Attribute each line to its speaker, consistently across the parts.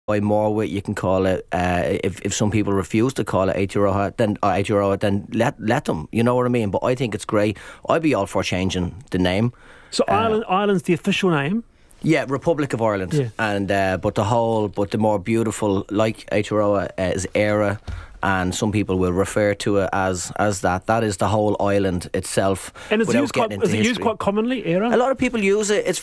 Speaker 1: buy more with, you can call it. If some people refuse to call it Aotearoa, then let them. You know what I mean? But I think it's great. I'd be all for changing the name.
Speaker 2: So Ireland's the official name?
Speaker 1: Yeah, Republic of Ireland.
Speaker 2: Yeah.
Speaker 1: And but the more beautiful, like Aotearoa, is Éire. And some people will refer to it as that. That is the whole island itself.
Speaker 2: And is it used quite commonly, Éire?
Speaker 1: A lot of people use it. It's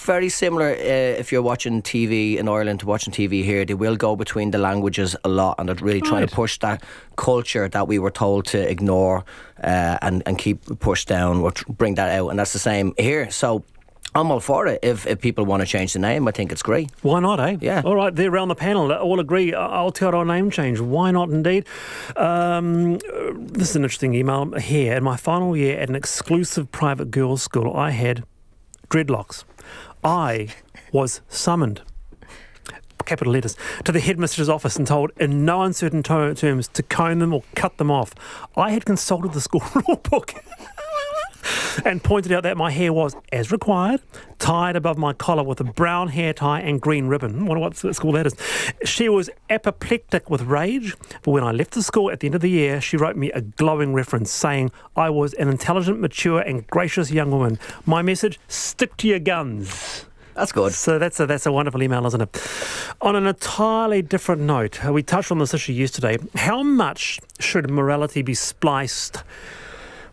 Speaker 1: very similar. If you're watching TV in Ireland to watching TV here, they will go between the languages a lot, and they're really trying to push that culture that we were told to ignore and keep pushed down, or bring that out. And that's the same here. So I'm all for it. If people want to change the name, I think it's great.
Speaker 2: Why not, eh?
Speaker 1: Yeah.
Speaker 2: All right, they're around the panel. All agree. Aotearoa name change. Why not, indeed? This is an interesting email here. In my final year at an exclusive private girls' school, I had dreadlocks. I was summoned, capital letters, to the headmistress's office and told in no uncertain terms to comb them or cut them off. I had consulted the school rule book and pointed out that my hair was, as required, tied above my collar with a brown hair tie and green ribbon. I wonder what school that is. She was apoplectic with rage, but when I left the school at the end of the year, she wrote me a glowing reference saying I was an intelligent, mature and gracious young woman. My message, stick to your guns.
Speaker 1: That's good.
Speaker 2: So that's a wonderful email, isn't it? On an entirely different note, we touched on this issue yesterday. How much should morality be spliced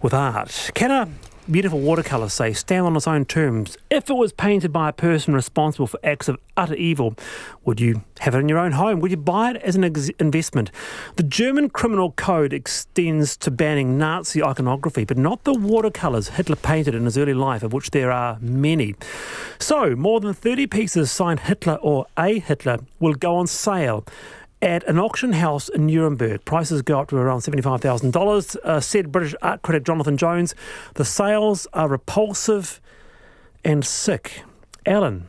Speaker 2: with art? Can a beautiful watercolour, say, stand on its own terms if it was painted by a person responsible for acts of utter evil? Would you have it in your own home? Would you buy it as an investment? The German criminal code extends to banning Nazi iconography, but not the watercolours Hitler painted in his early life, of which there are many. So, more than 30 pieces signed Hitler or a Hitler will go on sale at an auction house in Nuremberg. Prices go up to around $75,000. Said British art critic Jonathan Jones, the sales are repulsive and sick. Alan,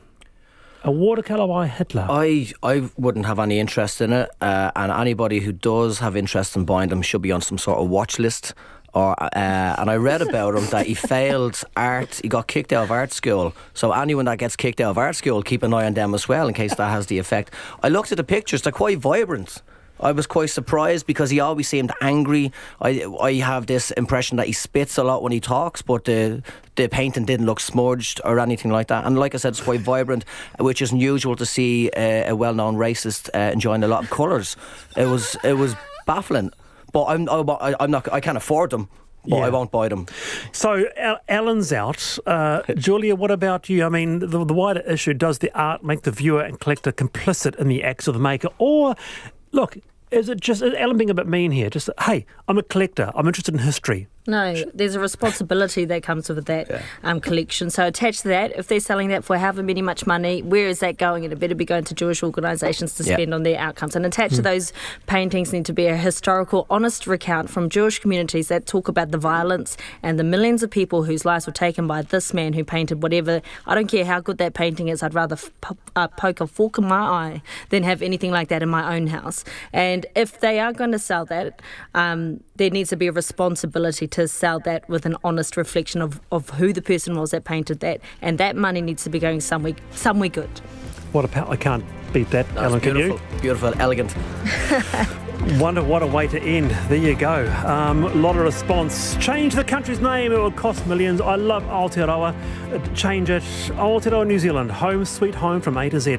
Speaker 2: a watercolour by Hitler.
Speaker 1: I wouldn't have any interest in it, and anybody who does have interest in buying them should be on some sort of watch list. And I read about him that he failed art. He got kicked out of art school. So anyone that gets kicked out of art school, keep an eye on them as well, in case that has the effect. I looked at the pictures; they're quite vibrant. I was quite surprised because he always seemed angry. I have this impression that he spits a lot when he talks, but the painting didn't look smudged or anything like that. And like I said, it's quite vibrant, which is unusual to see a well-known racist enjoying a lot of colours. It was baffling. But I can't afford them, but I won't buy them.
Speaker 2: So Alan's out. Julia, what about you? I mean, the wider issue, does the art make the viewer and collector complicit in the acts of the maker? Or, look, is Alan being a bit mean here? Just, hey, I'm a collector. I'm interested in history.
Speaker 3: No, there's a responsibility that comes with that collection. So attached to that, if they're selling that for however much money, where is that going? And it better be going to Jewish organisations to spend on their outcomes. And attached to those paintings need to be a historical, honest recount from Jewish communities that talk about the violence and the millions of people whose lives were taken by this man who painted whatever. I don't care how good that painting is. I'd rather poke a fork in my eye than have anything like that in my own house. And if they are going to sell that, there needs to be a responsibility to sell that with an honest reflection of who the person was that painted that, and that money needs to be going somewhere good.
Speaker 2: I can't beat that, Alan, can you?
Speaker 1: Beautiful, elegant.
Speaker 2: Wonder what a way to end. There you go. A lot of response. Change the country's name, it will cost millions. I love Aotearoa. Change it. Aotearoa New Zealand, home sweet home from A to Z.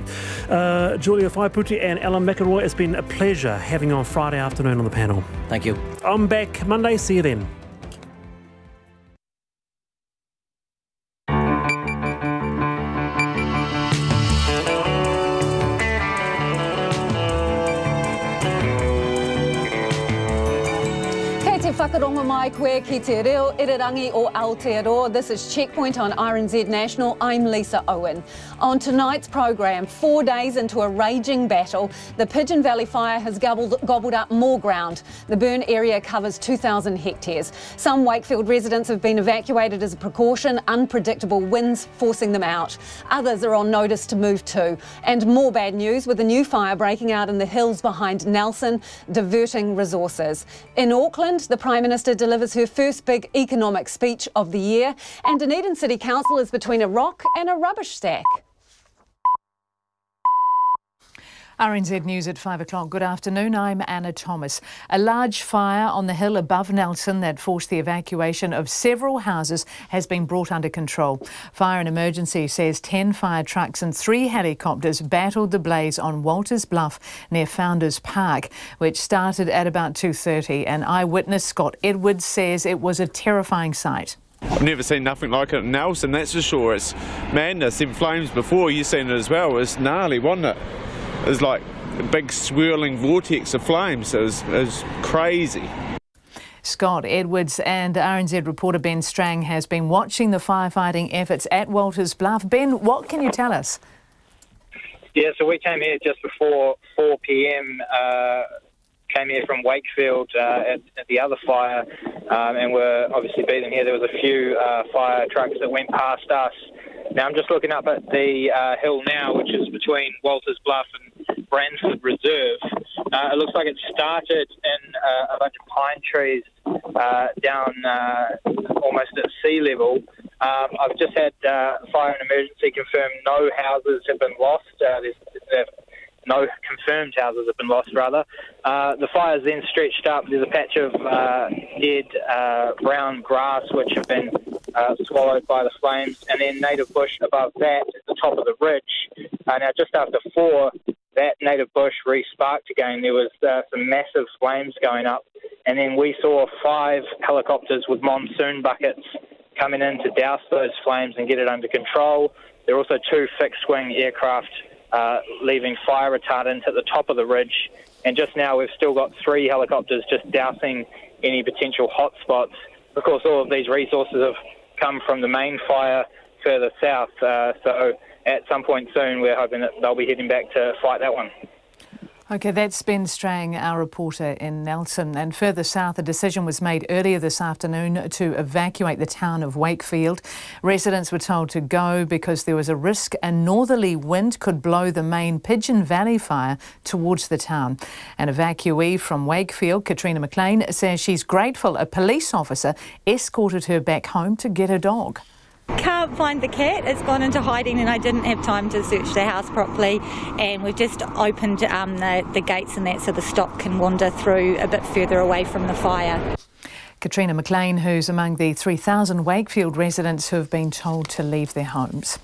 Speaker 2: Julia Whaiputi and Alan McElroy, it's been a pleasure having you on Friday afternoon on the panel.
Speaker 1: Thank you.
Speaker 2: I'm back Monday, see you then.
Speaker 4: Whakaronga mai koe ki te reo irirangi o Aotearoa. This is Checkpoint on RNZ National. I'm Lisa Owen. On tonight's program, 4 days into a raging battle, the Pigeon Valley fire has gobbled up more ground. The burn area covers 2,000 hectares. Some Wakefield residents have been evacuated as a precaution, unpredictable winds forcing them out. Others are on notice to move too. And more bad news with a new fire breaking out in the hills behind Nelson, diverting resources. In Auckland, the Prime Minister delivers her first big economic speech of the year, and Dunedin City Council is between a rock and a rubbish stack.
Speaker 5: RNZ News at 5 o'clock. Good afternoon. I'm Anna Thomas. A large fire on the hill above Nelson that forced the evacuation of several houses has been brought under control. Fire and Emergency says 10 fire trucks and 3 helicopters battled the blaze on Walters Bluff near Founders Park, which started at about 2:30. An eyewitness, Scott Edwards, says it was a terrifying sight.
Speaker 6: I've never seen nothing like it in Nelson, that's for sure. It's madness. In flames before, you've seen it as well. It's gnarly, wasn't it? It was like a big swirling vortex of flames. It was crazy.
Speaker 5: Scott Edwards and RNZ reporter Ben Strang has been watching the firefighting efforts at Walters Bluff. Ben, what can you tell us?
Speaker 7: Yeah, so we came here just before 4 p.m, came here from Wakefield at the other fire, and we're obviously beating here. There was a few fire trucks that went past us. Now I'm just looking up at the hill now, which is between Walters Bluff and Brantford Reserve. It looks like it started in a bunch of pine trees down almost at sea level. I've just had Fire and Emergency confirm no houses have been lost. No confirmed houses have been lost, rather. The fire's then stretched up. There's a patch of dead brown grass which have been swallowed by the flames, and then native bush above that at the top of the ridge. Now, just after 4, that native bush re-sparked again. There was some massive flames going up, and then we saw 5 helicopters with monsoon buckets coming in to douse those flames and get it under control. There are also 2 fixed-wing aircraft leaving fire retardant at the top of the ridge, and just now we've still got 3 helicopters just dousing any potential hotspots. Of course, all of these resources have come from the main fire further south, so at some point soon we're hoping that they'll be heading back to fight that one.
Speaker 5: OK, that's Ben Strang, our reporter in Nelson. And further south, a decision was made earlier this afternoon to evacuate the town of Wakefield. Residents were told to go because there was a risk a northerly wind could blow the main Pigeon Valley fire towards the town. An evacuee from Wakefield, Katrina McLean, says she's grateful a police officer escorted her back home to get her dog.
Speaker 8: Can't find the cat. It's gone into hiding and I didn't have time to search the house properly, and we've just opened the gates and that so the stock can wander through a bit further away from the fire.
Speaker 5: Katrina McLean, who's among the 3,000 Wakefield residents who have been told to leave their homes.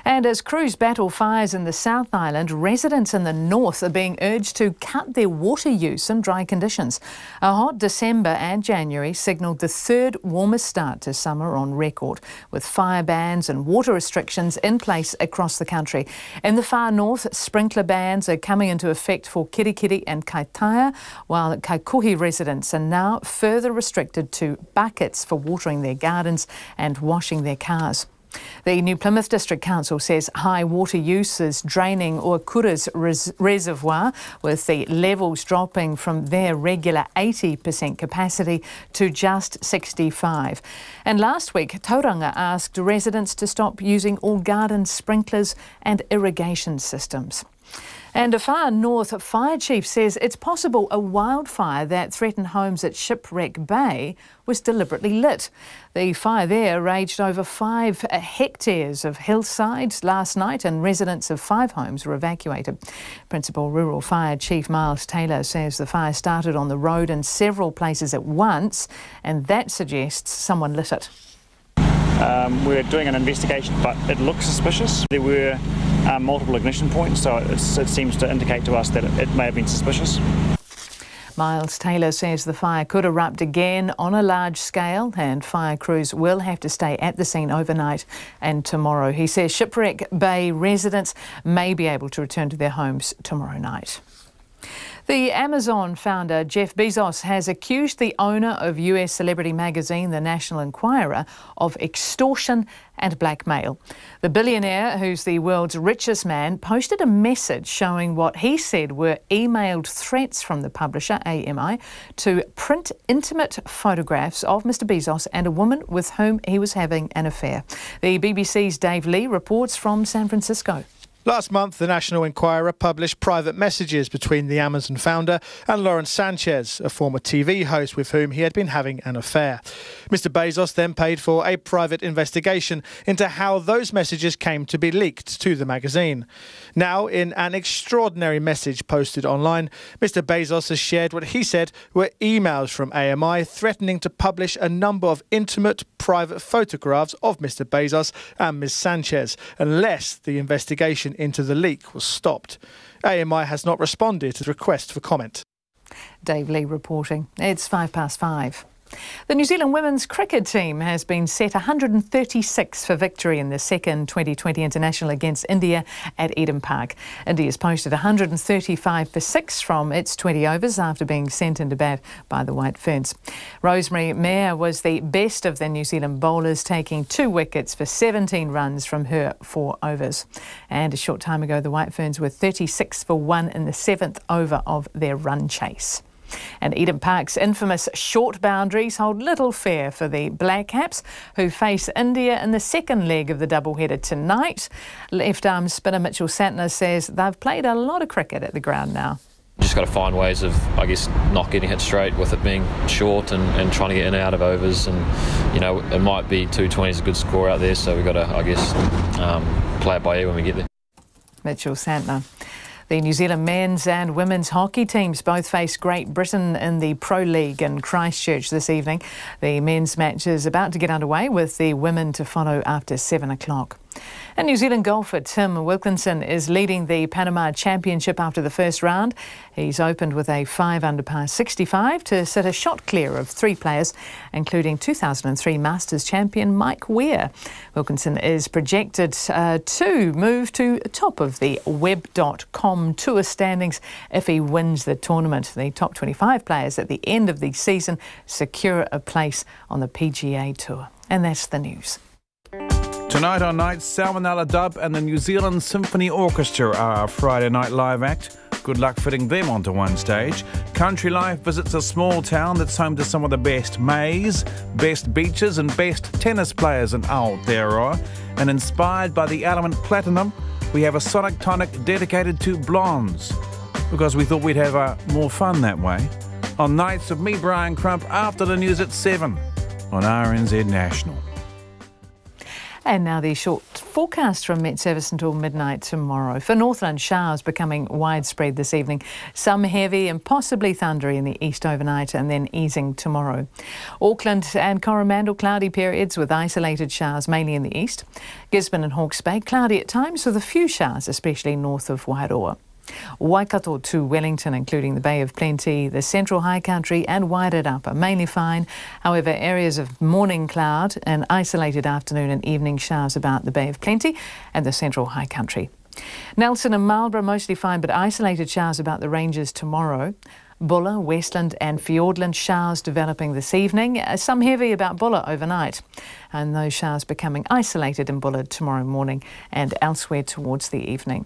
Speaker 5: And as crews battle fires in the South Island, residents in the north are being urged to cut their water use in dry conditions. A hot December and January signalled the 3rd warmest start to summer on record, with fire bans and water restrictions in place across the country. In the far north, sprinkler bans are coming into effect for Kirikiri and Kaitaia, while Kaikohe residents are now further restricted to buckets for watering their gardens and washing their cars. The New Plymouth District Council says high water use is draining Oakura's reservoir, with the levels dropping from their regular 80% capacity to just 65%. And last week, Tauranga asked residents to stop using all garden sprinklers and irrigation systems. And a far north fire chief says it's possible a wildfire that threatened homes at Shipwreck Bay was deliberately lit. The fire there raged over 5 hectares of hillsides last night, and residents of 5 homes were evacuated. Principal Rural Fire Chief Miles Taylor says the fire started on the road in several places at once, and that suggests someone lit it.
Speaker 9: We're doing an investigation, but it looks suspicious. There were multiple ignition points, so it seems to indicate to us that it may have been suspicious.
Speaker 5: Miles Taylor says the fire could erupt again on a large scale, and fire crews will have to stay at the scene overnight and tomorrow. He says Shipwreck Bay residents may be able to return to their homes tomorrow night. The Amazon founder, Jeff Bezos, has accused the owner of US celebrity magazine, The National Enquirer, of extortion and blackmail. The billionaire, who's the world's richest man, posted a message showing what he said were emailed threats from the publisher, AMI, to print intimate photographs of Mr. Bezos and a woman with whom he was having an affair. The BBC's Dave Lee reports from San Francisco.
Speaker 10: Last month, the National Enquirer published private messages between the Amazon founder and Lawrence Sanchez, a former TV host with whom he had been having an affair. Mr. Bezos then paid for a private investigation into how those messages came to be leaked to the magazine. Now, in an extraordinary message posted online, Mr. Bezos has shared what he said were emails from AMI threatening to publish a number of intimate, private photographs of Mr. Bezos and Ms. Sanchez, unless the investigation into the leak was stopped. AMI has not responded to the request for comment.
Speaker 5: Dave Lee reporting. It's 5:05. The New Zealand women's cricket team has been set 136 for victory in the second 2020 international against India at Eden Park. India's posted 135 for 6 from its 20 overs after being sent into bat by the White Ferns. Rosemary Mayer was the best of the New Zealand bowlers, taking 2 wickets for 17 runs from her 4 overs. And a short time ago, the White Ferns were 36 for 1 in the 7th over of their run chase. And Eden Park's infamous short boundaries hold little fear for the Black Caps, who face India in the second leg of the doubleheader tonight. Left-arm spinner Mitchell Santner says they've played a lot of cricket at the ground now.
Speaker 11: Just got to find ways of, I guess, not getting hit straight with it being short and trying to get in and out of overs. And, you know, it might be 220 is a good score out there, so we've got to, I guess, play it by ear when we get there.
Speaker 5: Mitchell Santner. The New Zealand men's and women's hockey teams both face Great Britain in the Pro League in Christchurch this evening. The men's match is about to get underway, with the women to follow after 7 o'clock. And New Zealand golfer Tim Wilkinson is leading the Panama Championship after the first round. He's opened with a 5 under par 65 to sit a shot clear of 3 players, including 2003 Masters champion Mike Weir. Wilkinson is projected to move to top of the Web.com Tour standings if he wins the tournament. The top 25 players at the end of the season secure a place on the PGA Tour. And that's the news.
Speaker 12: Tonight on Nights, Salmonella Dub and the New Zealand Symphony Orchestra are our Friday night live act. Good luck fitting them onto one stage. Country Life visits a small town that's home to some of the best maize, best beaches and best tennis players in Aotearoa. And inspired by the element platinum, we have a sonic tonic dedicated to blondes, because we thought we'd have more fun that way. On Nights with me, Brian Crump, after the news at 7 on RNZ National.
Speaker 5: And now the short forecast from MetService until midnight tomorrow. For Northland, showers becoming widespread this evening. Some heavy and possibly thundery in the east overnight, and then easing tomorrow. Auckland and Coromandel, cloudy periods with isolated showers mainly in the east. Gisborne and Hawke's Bay, cloudy at times with a few showers, especially north of Wairoa. Waikato to Wellington, including the Bay of Plenty, the Central High Country and Wairarapa, mainly fine. However, areas of morning cloud and isolated afternoon and evening showers about the Bay of Plenty and the Central High Country. Nelson and Marlborough, mostly fine, but isolated showers about the ranges tomorrow. Bulla, Westland and Fiordland, showers developing this evening. Some heavy about Bulla overnight. And those showers becoming isolated in Bulla tomorrow morning and elsewhere towards the evening.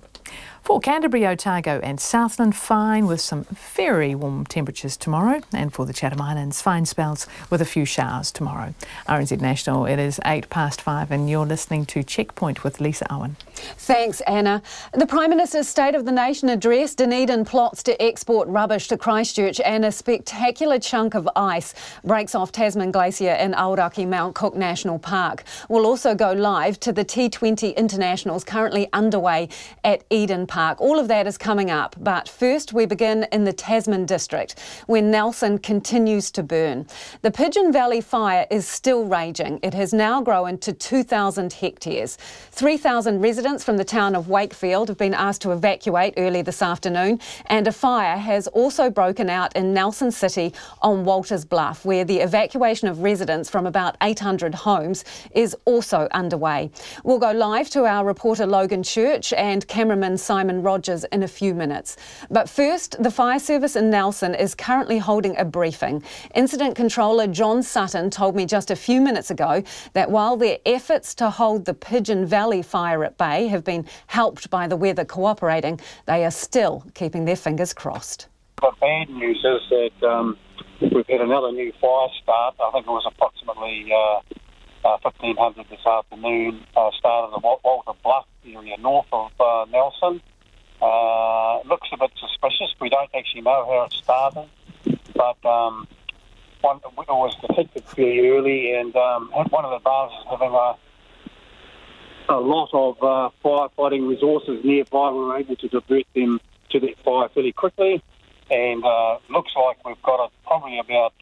Speaker 5: For Canterbury, Otago and Southland, fine with some very warm temperatures tomorrow. And for the Chatham Islands, fine spells with a few showers tomorrow. RNZ National, it is 5:08 and you're listening to Checkpoint with Lisa Owen.
Speaker 4: Thanks, Anna. The Prime Minister's State of the Nation address, Dunedin plots to export rubbish to Christchurch, and a spectacular chunk of ice breaks off Tasman Glacier in Aoraki Mount Cook National Park. We'll also go live to the T20 Internationals currently underway at Eden Park. All of that is coming up, but first we begin in the Tasman district, where Nelson continues to burn. The Pigeon Valley fire is still raging. It has now grown to 2,000 hectares. 3,000 residents from the town of Wakefield have been asked to evacuate early this afternoon, and a fire has also broken out in Nelson City on Walters Bluff, where the evacuation of residents from about 800 homes is also underway. We'll go live to our reporter Logan Church and cameraman Simon Rogers in a few minutes. But first, the fire service in Nelson is currently holding a briefing. Incident controller John Sutton told me just a few minutes ago that while their efforts to hold the Pigeon Valley fire at bay have been helped by the weather cooperating, they are still keeping their fingers crossed.
Speaker 13: The bad news is that we've had another new fire start. I think it was approximately 1500 this afternoon, started at Walter Bluff area north of Nelson. Looks a bit suspicious. We don't actually know how it started, but it was detected fairly early, and one of the advantages of having a lot of firefighting resources nearby, we were able to divert them to that fire fairly quickly, and looks like we've got it probably about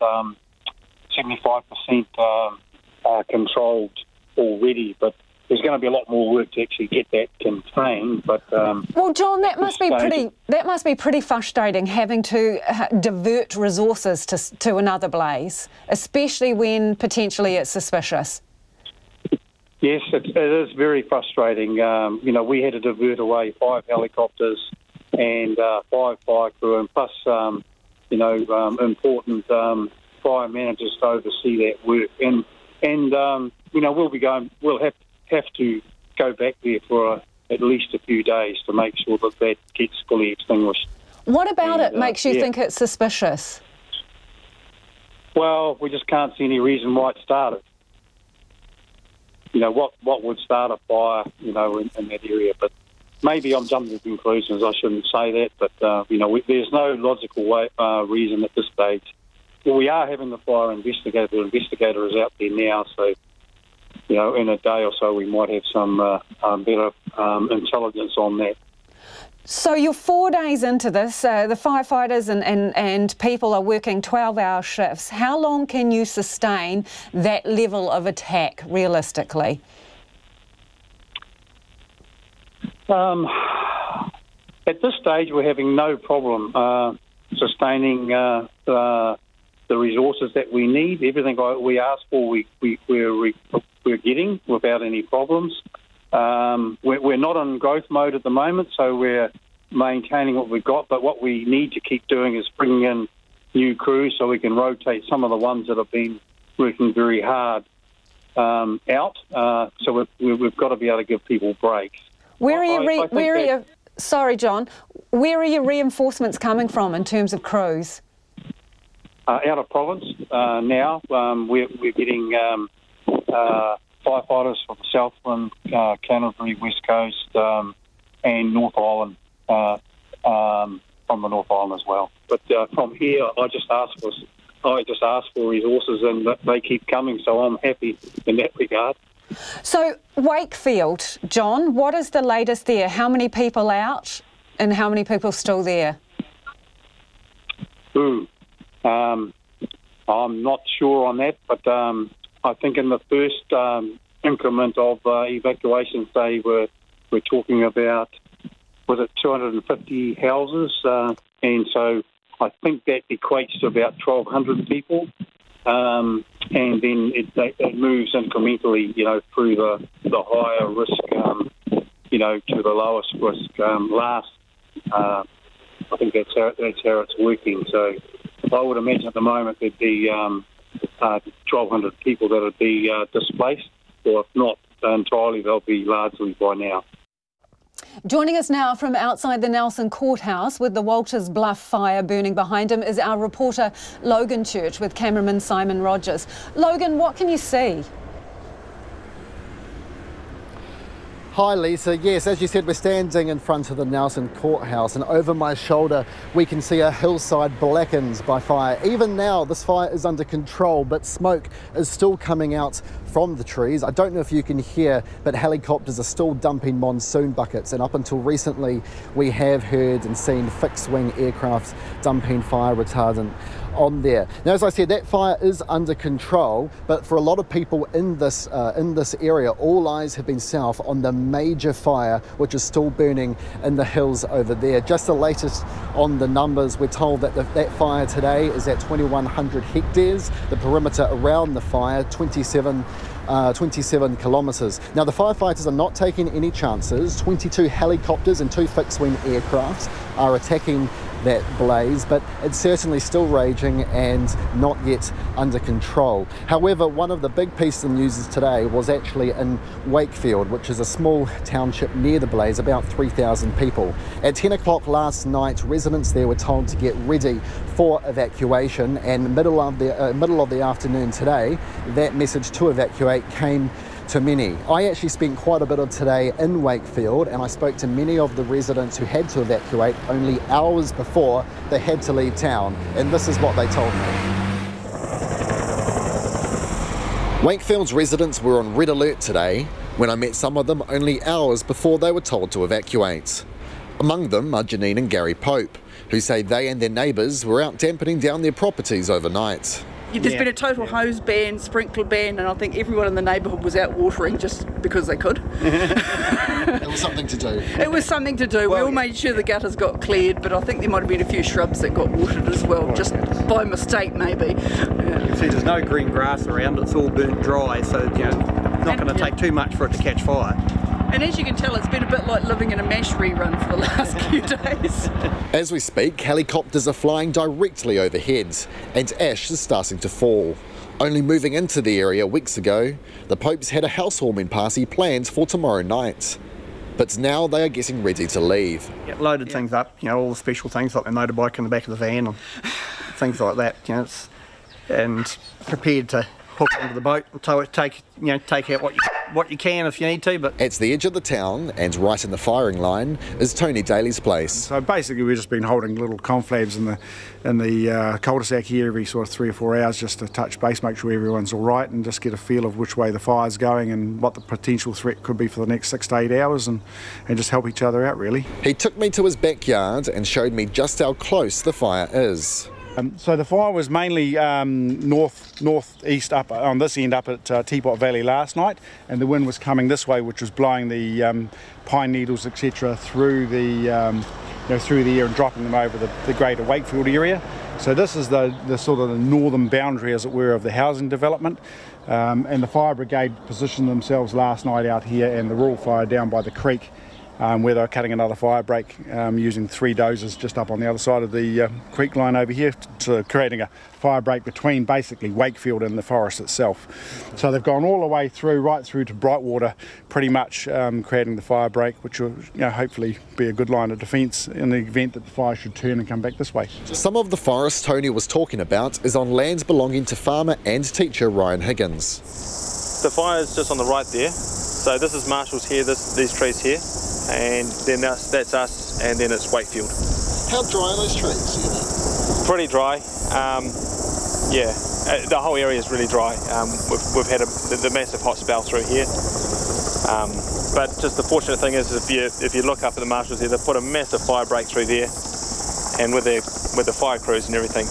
Speaker 13: 75% controlled already, but there's going to be a lot more work to actually get that contained. But
Speaker 4: well, John, that must be pretty frustrating, having to divert resources to another blaze, especially when potentially it's suspicious.
Speaker 13: Yes, it is very frustrating. We had to divert away 5 helicopters and 5 fire crew, and plus important fire managers to oversee that work. And we'll have to go back there for at least a few days to make sure that gets fully extinguished.
Speaker 4: What about it makes you think it's suspicious?
Speaker 13: Well, we just can't see any reason why it started. What would start a fire, in that area? But maybe I'm jumping to conclusions. I shouldn't say that, but there's no logical reason at this stage. Well, we are having the fire investigated. The investigator is out there now, so in a day or so we might have some better intelligence on that.
Speaker 4: So you're 4 days into this. The firefighters and people are working 12-hour shifts. How long can you sustain that level of attack realistically?
Speaker 13: At this stage, we're having no problem sustaining the resources that we need. Everything we ask for, we're getting without any problems. We're not in growth mode at the moment, so we're maintaining what we've got, but what we need to keep doing is bringing in new crews so we can rotate some of the ones that have been working very hard out. So we've got to be able to give people breaks.
Speaker 4: Sorry, John, where are your reinforcements coming from in terms of crews?
Speaker 13: Out of province now. We're getting firefighters from Southland, Canterbury, West Coast, and North Island, from the North Island as well. But from here, I just ask for resources, and they keep coming. So I'm happy in that regard.
Speaker 4: So Wakefield, John, what is the latest there? How many people out, and how many people still there?
Speaker 13: I'm not sure on that, but I think in the first increment of evacuations, we're talking about, was it 250 houses? And so I think that equates to about 1,200 people. And then it moves incrementally, through the higher risk, to the lowest risk. I think that's how it's working. So I would imagine at the moment there'd be 1,200 people that would be displaced, or if not entirely, they'll be largely by now.
Speaker 4: Joining us now from outside the Nelson Courthouse with the Walters Bluff fire burning behind him is our reporter Logan Church with cameraman Simon Rogers. Logan, what can you see?
Speaker 14: Hi Lisa, yes, as you said, we're standing in front of the Nelson Courthouse, and over my shoulder we can see a hillside blackened by fire. Even now this fire is under control, but smoke is still coming out from the trees. I don't know if you can hear, but helicopters are still dumping monsoon buckets, and up until recently we have heard and seen fixed-wing aircraft dumping fire retardant on there. Now, as I said, that fire is under control, but for a lot of people in this area, all eyes have been south on the major fire which is still burning in the hills over there. Just the latest on the numbers, we're told that that fire today is at 2,100 hectares. The perimeter around the fire, 27 kilometres. Now, the firefighters are not taking any chances. 22 helicopters and 2 fixed-wing aircraft are attacking that blaze, but it's certainly still raging and not yet under control. However, one of the big pieces of news today was actually in Wakefield, which is a small township near the blaze, about 3,000 people. At 10 o'clock last night, residents there were told to get ready for evacuation, and middle of the afternoon today, that message to evacuate came to many. I actually spent quite a bit of today in Wakefield, and I spoke to many of the residents who had to evacuate only hours before they had to leave town, and this is what they told me. Wakefield's residents were on red alert today when I met some of them only hours before they were told to evacuate. Among them are Janine and Gary Pope, who say they and their neighbours were out dampening down their properties overnight.
Speaker 15: There's been a total hose ban, sprinkler ban, and I think everyone in the neighbourhood was out watering just because they could.
Speaker 14: It was something to do.
Speaker 15: It was something to do. We all made sure the gutters got cleared, but I think there might have been a few shrubs that got watered as well, just by mistake maybe.
Speaker 16: You see, there's no green grass around, it's all burnt dry, so it's not going to take too much for it to catch fire.
Speaker 15: And as you can tell, it's been a bit like living in a MASH rerun for the last few days.
Speaker 14: As we speak, helicopters are flying directly overhead, and ash is starting to fall. Only moving into the area weeks ago, the Popes had a housewarming party planned for tomorrow night. But now they are getting ready to leave.
Speaker 16: Loaded things up, all the special things like the motorbike in the back of the van and things like that, and prepared to hook onto the boat and tow it, take out what you can if you need to. But
Speaker 14: at the edge of the town and right in the firing line is Tony Daly's place.
Speaker 17: So basically we've just been holding little conflabs in the cul-de-sac here every sort of 3 or 4 hours just to touch base, make sure everyone's all right and just get a feel of which way the fire's going and what the potential threat could be for the next 6 to 8 hours and just help each other out really.
Speaker 14: He took me to his backyard and showed me just how close the fire is.
Speaker 17: So the fire was mainly northeast up on this end up at Teapot Valley last night, and the wind was coming this way, which was blowing the pine needles, etc., through the air and dropping them over the greater Wakefield area. So this is the sort of the northern boundary, as it were, of the housing development. And the fire brigade positioned themselves last night out here, and the rural fire down by the creek. Where they were cutting another fire break using 3 dozers just up on the other side of the creek line over here, to creating a fire break between basically Wakefield and the forest itself. So they've gone all the way through, right through to Brightwater, pretty much creating the fire break, which will hopefully be a good line of defence in the event that the fire should turn and come back this way.
Speaker 14: Some of the forest Tony was talking about is on land belonging to farmer and teacher Ryan Higgins.
Speaker 18: The fire is just on the right there. So this is Marshall's here, these trees here, and then that's us, and then it's Wakefield.
Speaker 14: How dry are those trees?
Speaker 18: Pretty dry. The whole area is really dry. We've had the massive hot spell through here. But just the fortunate thing is, if you look up at the Marshalls here, they've put a massive fire break through there, and with the fire crews and everything,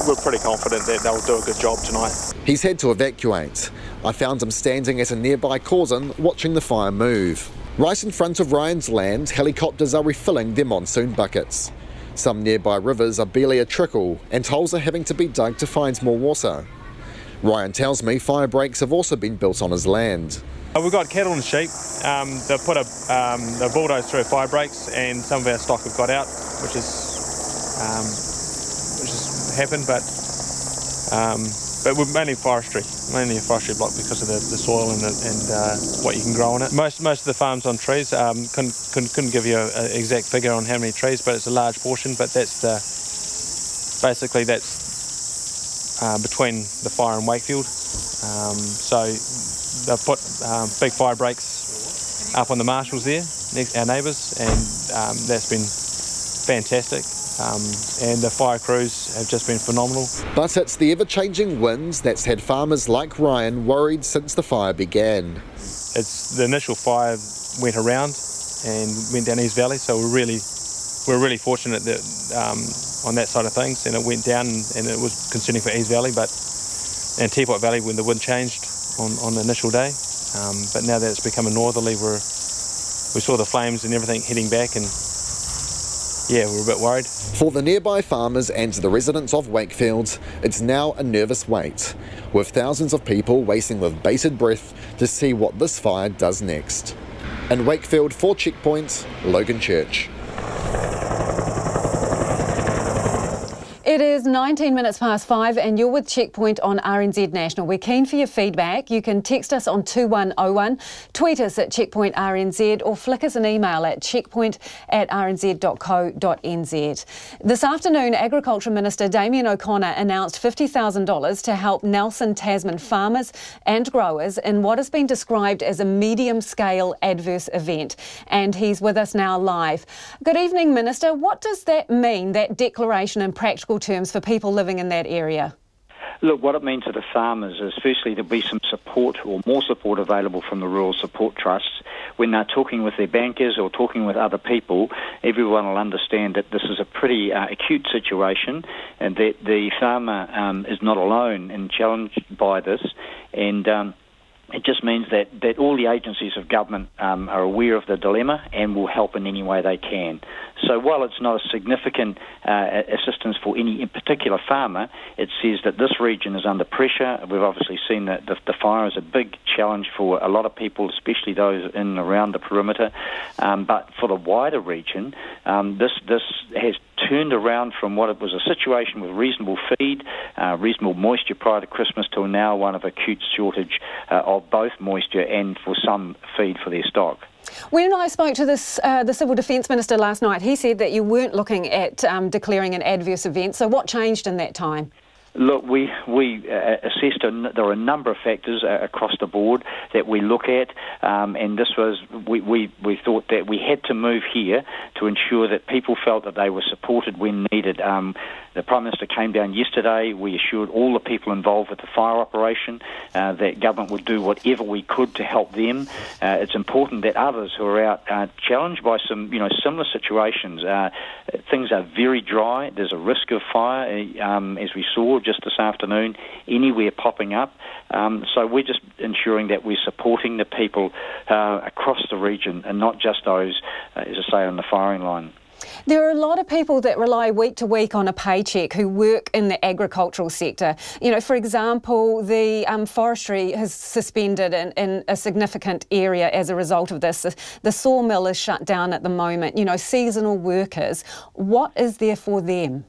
Speaker 18: we're pretty confident that they'll do a good job tonight.
Speaker 14: He's had to evacuate. I found him standing at a nearby cordon watching the fire move. Right in front of Ryan's land, helicopters are refilling their monsoon buckets. Some nearby rivers are barely a trickle, and holes are having to be dug to find more water. Ryan tells me fire breaks have also been built on his land.
Speaker 18: We've got cattle and sheep. They've put a bulldoze through fire breaks, and some of our stock have got out, which has happened, but we're mainly a forestry block because of the soil and what you can grow on it. Most of the farms on trees, couldn't give you an exact figure on how many trees, but it's a large portion. But that's basically between the fire and Wakefield. So they've put big fire breaks up on the Marshalls there, our neighbours, and that's been fantastic. And the fire crews have just been phenomenal.
Speaker 14: But it's the ever-changing winds that's had farmers like Ryan worried since the fire began.
Speaker 18: The initial fire went around and went down East Valley, so we're really fortunate that on that side of things, and it went down and it was concerning for East Valley, and Teapot Valley when the wind changed on the initial day. But now that it's become a northerly, we saw the flames and everything heading back, and yeah, we're a bit worried.
Speaker 14: For the nearby farmers and the residents of Wakefield, it's now a nervous wait, with thousands of people waiting with bated breath to see what this fire does next. In Wakefield, for Checkpoint, Logan Church.
Speaker 4: It is 19 minutes past 5 and you're with Checkpoint on RNZ National. We're keen for your feedback. You can text us on 2101, tweet us at Checkpoint RNZ or flick us an email at checkpoint@rnz.co.nz. This afternoon, Agriculture Minister Damien OConnor announced $50,000 to help Nelson Tasman farmers and growers in what has been described as a medium-scale adverse event. And he's with us now live. Good evening, Minister. What does that mean, that declaration in practical terms for people living in that area?
Speaker 19: Look, what it means to the farmers is firstly there'll be some support or more support available from the rural support trusts. When they're talking with their bankers or talking with other people, everyone will understand that this is a pretty acute situation and that the farmer is not alone and challenged by this. And it just means that all the agencies of government are aware of the dilemma and will help in any way they can. So while it's not a significant assistance for any particular farmer, it says that this region is under pressure. We've obviously seen that the fire is a big challenge for a lot of people, especially those in and around the perimeter. But for the wider region, this has turned around from what it was a situation with reasonable feed, reasonable moisture prior to Christmas, to now one of acute shortage of both moisture and for some feed for their stock.
Speaker 4: When I spoke to the Civil Defence Minister last night, he said that you weren't looking at declaring an adverse event. So what changed in that time?
Speaker 19: Look, we assessed there are a number of factors across the board that we look at, and this was we thought that we had to move here to ensure that people felt that they were supported when needed. The Prime Minister came down yesterday. We assured all the people involved with the fire operation that government would do whatever we could to help them. It's important that others who are out challenged by some similar situations. Things are very dry. There's a risk of fire, as we saw just this afternoon, anywhere popping up. So we're just ensuring that we're supporting the people across the region and not just those, as I say, on the firing line.
Speaker 4: There are a lot of people that rely week to week on a paycheck who work in the agricultural sector. You know, for example, the forestry has suspended in a significant area as a result of this. The sawmill is shut down at the moment. You know, seasonal workers. What is there for them?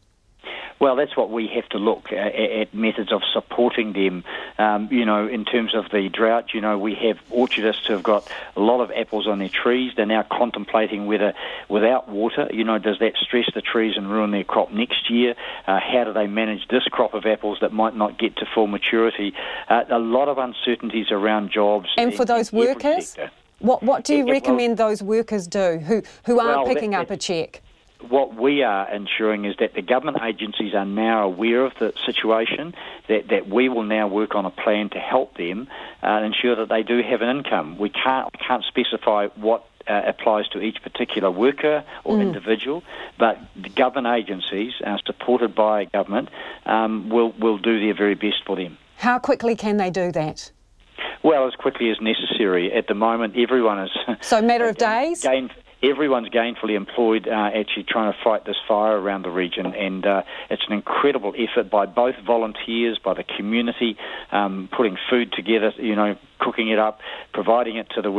Speaker 19: Well, that's what we have to look at methods of supporting them. In terms of the drought, we have orchardists who have got a lot of apples on their trees. They're now contemplating whether, without water, does that stress the trees and ruin their crop next year? How do they manage this crop of apples that might not get to full maturity? A lot of uncertainties around jobs.
Speaker 4: And for those workers, what do you recommend those workers do who aren't picking up a cheque?
Speaker 19: What we are ensuring is that the government agencies are now aware of the situation, that we will now work on a plan to help them and ensure that they do have an income. We can't specify what applies to each particular worker or individual, but the government agencies, supported by government, will do their very best for them.
Speaker 4: How quickly can they do that?
Speaker 19: Well, as quickly as necessary. At the moment, everyone is...
Speaker 4: So a matter of days?
Speaker 19: Everyone's gainfully employed actually trying to fight this fire around the region, and it's an incredible effort by both volunteers, by the community, putting food together, cooking it up, providing it to the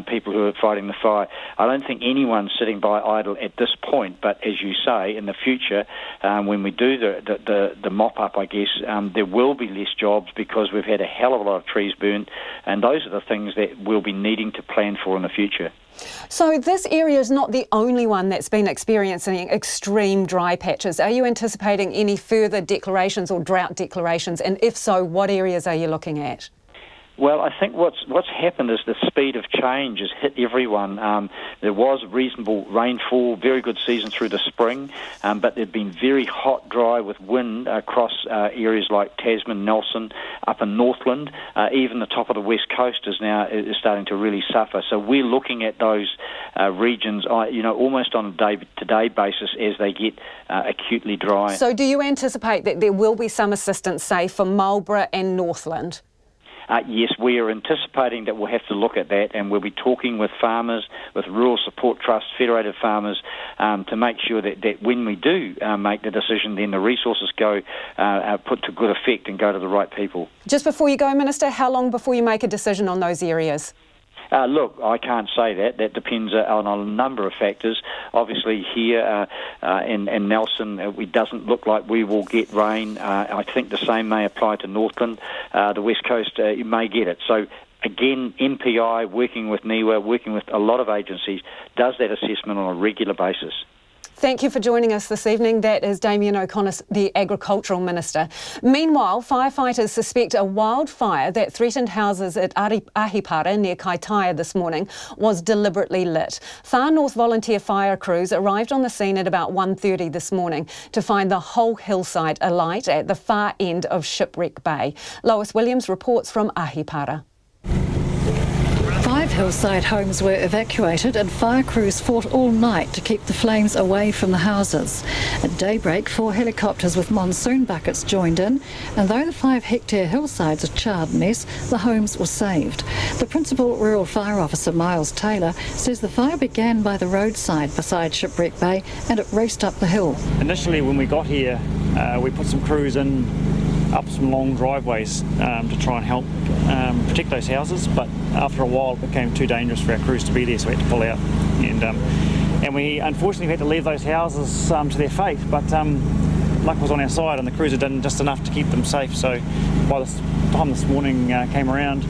Speaker 19: people who are fighting the fire. I don't think anyone's sitting by idle at this point, but as you say, in the future, when we do the mop-up, I guess, there will be less jobs because we've had a hell of a lot of trees burnt, and those are the things that we'll be needing to plan for in the future.
Speaker 4: So this area is not the only one that's been experiencing extreme dry patches. Are you anticipating any further declarations or drought declarations? And if so, what areas are you looking at?
Speaker 19: Well, I think what's happened is the speed of change has hit everyone. There was reasonable rainfall, very good season through the spring, but there'd been very hot, dry with wind across areas like Tasman, Nelson, up in Northland. Even the top of the west coast is starting to really suffer. So we're looking at those regions, almost on a day-to-day basis as they get acutely dry.
Speaker 4: So do you anticipate that there will be some assistance, say, for Marlborough and Northland?
Speaker 19: Yes, we are anticipating that we'll have to look at that, and we'll be talking with farmers, with rural support trusts, federated farmers, to make sure that when we do make the decision, then the resources go put to good effect and go to the right people.
Speaker 4: Just before you go, Minister, how long before you make a decision on those areas?
Speaker 19: Look, I can't say that. That depends on a number of factors. Obviously, here in Nelson, it doesn't look like we will get rain. I think the same may apply to Northland. The West Coast, you may get it. So, again, MPI, working with NIWA, working with a lot of agencies, does that assessment on a regular basis.
Speaker 4: Thank you for joining us this evening. That is Damien OConnor, the Agricultural Minister. Meanwhile, firefighters suspect a wildfire that threatened houses at Ahipara near Kaitaia this morning was deliberately lit. Far North volunteer fire crews arrived on the scene at about 1:30 this morning to find the whole hillside alight at the far end of Shipwreck Bay. Lois Williams reports from Ahipara.
Speaker 20: 5 hillside homes were evacuated and fire crews fought all night to keep the flames away from the houses. At daybreak, 4 helicopters with monsoon buckets joined in, and though the 5-hectare hillsides are charred mess, the homes were saved. The Principal Rural Fire Officer, Miles Taylor, says the fire began by the roadside beside Shipwreck Bay and it raced up the hill.
Speaker 9: Initially, when we got here, we put some crews in up some long driveways to try and help protect those houses, but after a while it became too dangerous for our crews to be there, so we had to pull out. And we unfortunately had to leave those houses to their fate, but luck was on our side and the crews had done just enough to keep them safe. So by the time this morning came around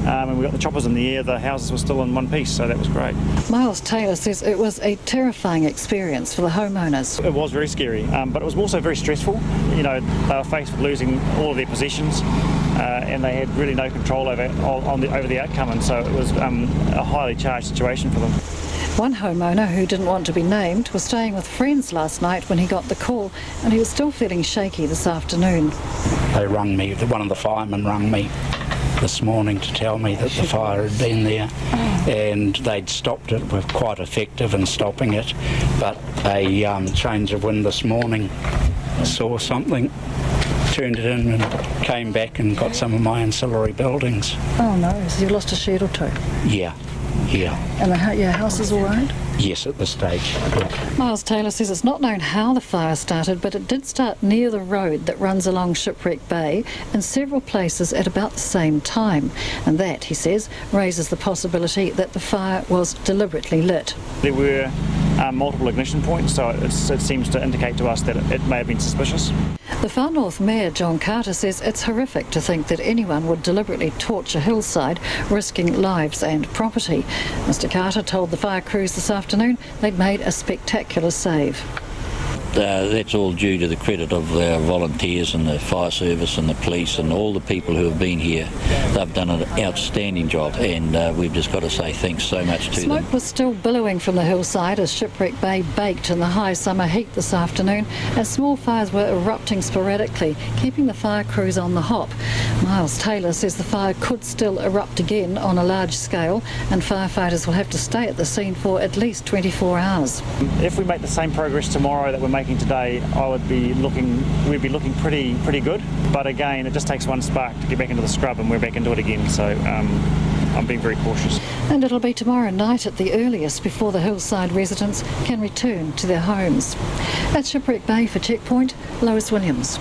Speaker 9: and we got the choppers in the air, the houses were still in one piece, so that was great.
Speaker 20: Miles Taylor says it was a terrifying experience for the homeowners.
Speaker 9: It was very scary, but it was also very stressful. You know, they were faced with losing all of their possessions and they had really no control over the outcome, and so it was a highly charged situation for them.
Speaker 20: One homeowner who didn't want to be named was staying with friends last night when he got the call, and he was still feeling shaky this afternoon.
Speaker 21: They rang me, one of the firemen rang me this morning to tell me that the fire had been there and they'd stopped it, were quite effective in stopping it, but a change of wind this morning saw something, turned it in and came back and got some of my ancillary buildings.
Speaker 20: Oh no, so you lost a shed or two?
Speaker 21: Yeah.
Speaker 20: And your house is all right?
Speaker 21: Yes, at this stage.
Speaker 20: Miles Taylor says it's not known how the fire started, but it did start near the road that runs along Shipwreck Bay in several places at about the same time. And that, he says, raises the possibility that the fire was deliberately lit.
Speaker 9: There were multiple ignition points, so it seems to indicate to us that it may have been suspicious.
Speaker 20: The Far North Mayor, John Carter, says it's horrific to think that anyone would deliberately torch a hillside, risking lives and property. Mr Carter told the fire crews this afternoon they'd made a spectacular save.
Speaker 22: That's all due to the credit of our volunteers and the fire service and the police and all the people who have been here. They've done an outstanding job, and we've just got to say thanks so much to them.
Speaker 20: Smoke was still billowing from the hillside as Shipwreck Bay baked in the high summer heat this afternoon, as small fires were erupting sporadically, keeping the fire crews on the hop. Miles Taylor says the fire could still erupt again on a large scale, and firefighters will have to stay at the scene for at least 24 hours.
Speaker 9: If we make the same progress tomorrow that we're making today, we'd be looking pretty good. But again, it just takes one spark to get back into the scrub and we're back into it again. So I'm being very cautious.
Speaker 20: And it'll be tomorrow night at the earliest before the hillside residents can return to their homes. At Shipwreck Bay for Checkpoint, Lois Williams.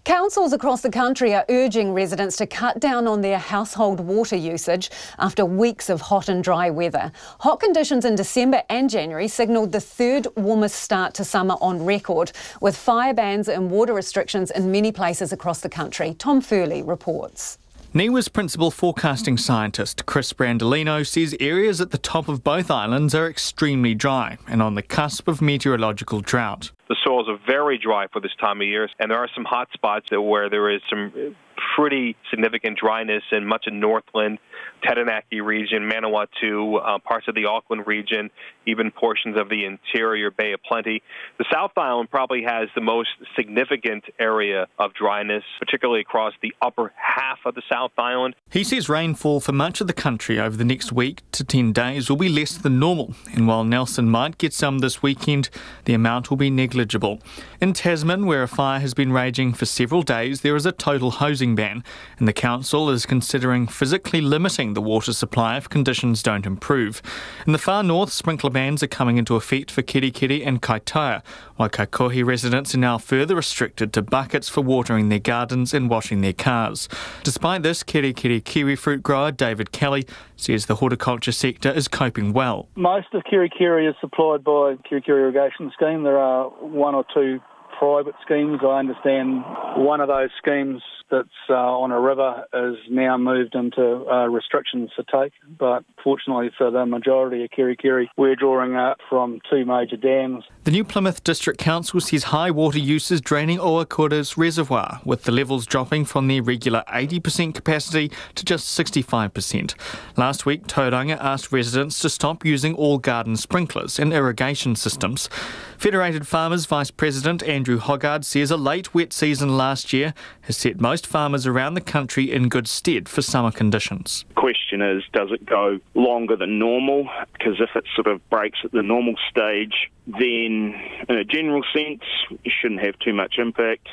Speaker 4: Councils across the country are urging residents to cut down on their household water usage after weeks of hot and dry weather. Hot conditions in December and January signalled the third warmest start to summer on record, with fire bans and water restrictions in many places across the country. Tom Furley reports.
Speaker 23: NIWA's principal forecasting scientist, Chris Brandolino, says areas at the top of both islands are extremely dry and on the cusp of meteorological drought.
Speaker 24: The soils are very dry for this time of year, and there are some hot spots where there is some pretty significant dryness in much of Northland, Taranaki region, Manawatu, parts of the Auckland region, even portions of the interior Bay of Plenty. The South Island probably has the most significant area of dryness, particularly across the upper half of the South Island.
Speaker 23: He says rainfall for much of the country over the next week to 10 days will be less than normal, and while Nelson might get some this weekend, the amount will be negligible. In Tasman, where a fire has been raging for several days, there is a total hosing ban, and the council is considering physically limiting cutting the water supply if conditions don't improve. In the far north, sprinkler bans are coming into effect for Kirikiri and Kaitaia, while Kaikohe residents are now further restricted to buckets for watering their gardens and washing their cars. Despite this, Kirikiri kiwi fruit grower David Kelly says the horticulture sector is coping well.
Speaker 1: Most of Kirikiri is supplied by Kirikiri Irrigation Scheme. There are one or two private schemes. I understand one of those schemes that's on a river is now moved into restrictions for take, but fortunately for the majority of Kirikiri, we're drawing up from two major dams.
Speaker 23: The new Plymouth District Council says high water use is draining Oakura's reservoir, with the levels dropping from their regular 80% capacity to just 65%. Last week, Tauranga asked residents to stop using all garden sprinklers and irrigation systems. Federated Farmers Vice President Andrew Hoggard says a late wet season last year has set most farmers around the country in good stead for summer conditions.
Speaker 2: The question is, does it go longer than normal? Because if it sort of breaks at the normal stage, then in a general sense, it shouldn't have too much impact.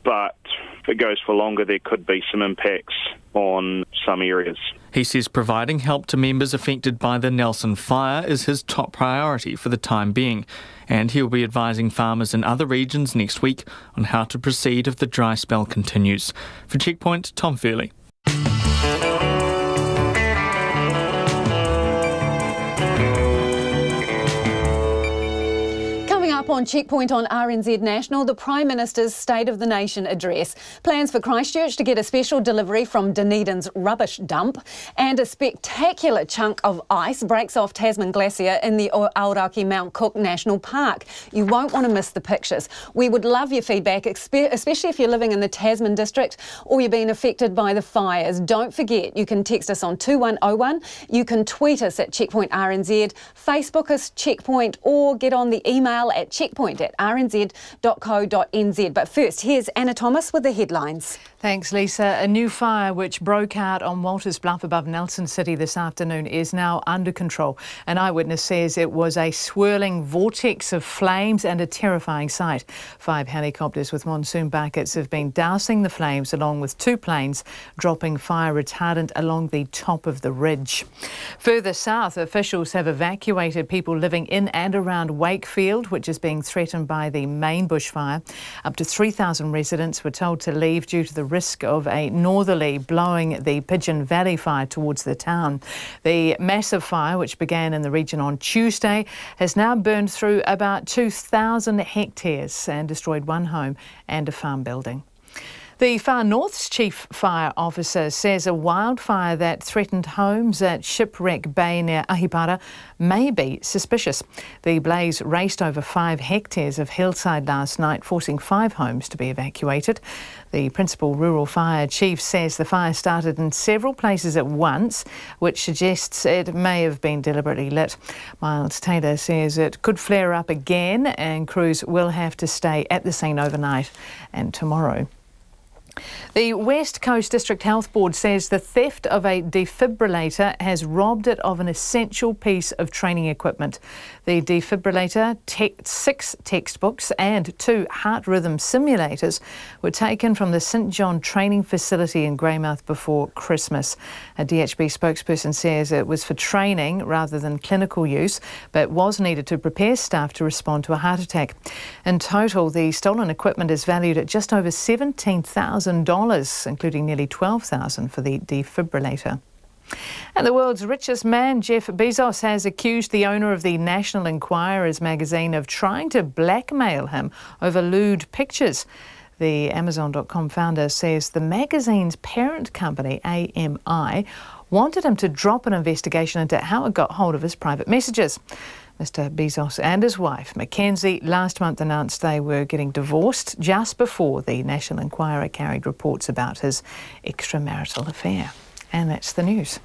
Speaker 2: But if it goes for longer, there could be some impacts on some areas.
Speaker 23: He says providing help to members affected by the Nelson fire is his top priority for the time being, and he'll be advising farmers in other regions next week on how to proceed if the dry spell continues. For Checkpoint, Tom Fairley.
Speaker 4: On Checkpoint on RNZ National, the Prime Minister's State of the Nation address. Plans for Christchurch to get a special delivery from Dunedin's rubbish dump, and a spectacular chunk of ice breaks off Tasman Glacier in the Aoraki Mount Cook National Park. You won't want to miss the pictures. We would love your feedback, especially if you're living in the Tasman district or you've been affected by the fires. Don't forget, you can text us on 2101, you can tweet us at Checkpoint RNZ, Facebook us Checkpoint, or get on the email at checkpoint@rnz.co.nz. But first, here's Anna Thomas with the headlines.
Speaker 5: Thanks, Lisa. A new fire which broke out on Walters Bluff above Nelson City this afternoon is now under control. An eyewitness says it was a swirling vortex of flames and a terrifying sight. 5 helicopters with monsoon buckets have been dousing the flames, along with 2 planes dropping fire retardant along the top of the ridge. Further south, officials have evacuated people living in and around Wakefield, which is being threatened by the main bushfire. Up to 3,000 residents were told to leave due to the risk of a northerly blowing the Pigeon Valley fire towards the town. The massive fire, which began in the region on Tuesday, has now burned through about 2,000 hectares and destroyed 1 home and a farm building. The Far North's chief fire officer says a wildfire that threatened homes at Shipwreck Bay near Ahipara may be suspicious. The blaze raced over 5 hectares of hillside last night, forcing 5 homes to be evacuated. The principal rural fire chief says the fire started in several places at once, which suggests it may have been deliberately lit. Miles Taylor says it could flare up again and crews will have to stay at the scene overnight and tomorrow. The West Coast District Health Board says the theft of a defibrillator has robbed it of an essential piece of training equipment. The defibrillator, 6 textbooks and 2 heart rhythm simulators were taken from the St John training facility in Greymouth before Christmas. A DHB spokesperson says it was for training rather than clinical use, but was needed to prepare staff to respond to a heart attack. In total, the stolen equipment is valued at just over $17,000, including nearly $12,000 for the defibrillator. And the world's richest man, Jeff Bezos, has accused the owner of the National Enquirer's magazine of trying to blackmail him over lewd pictures. The Amazon.com founder says the magazine's parent company, AMI, wanted him to drop an investigation into how it got hold of his private messages. Mr. Bezos and his wife, Mackenzie, last month announced they were getting divorced just before the National Enquirer carried reports about his extramarital affair. And that's the news.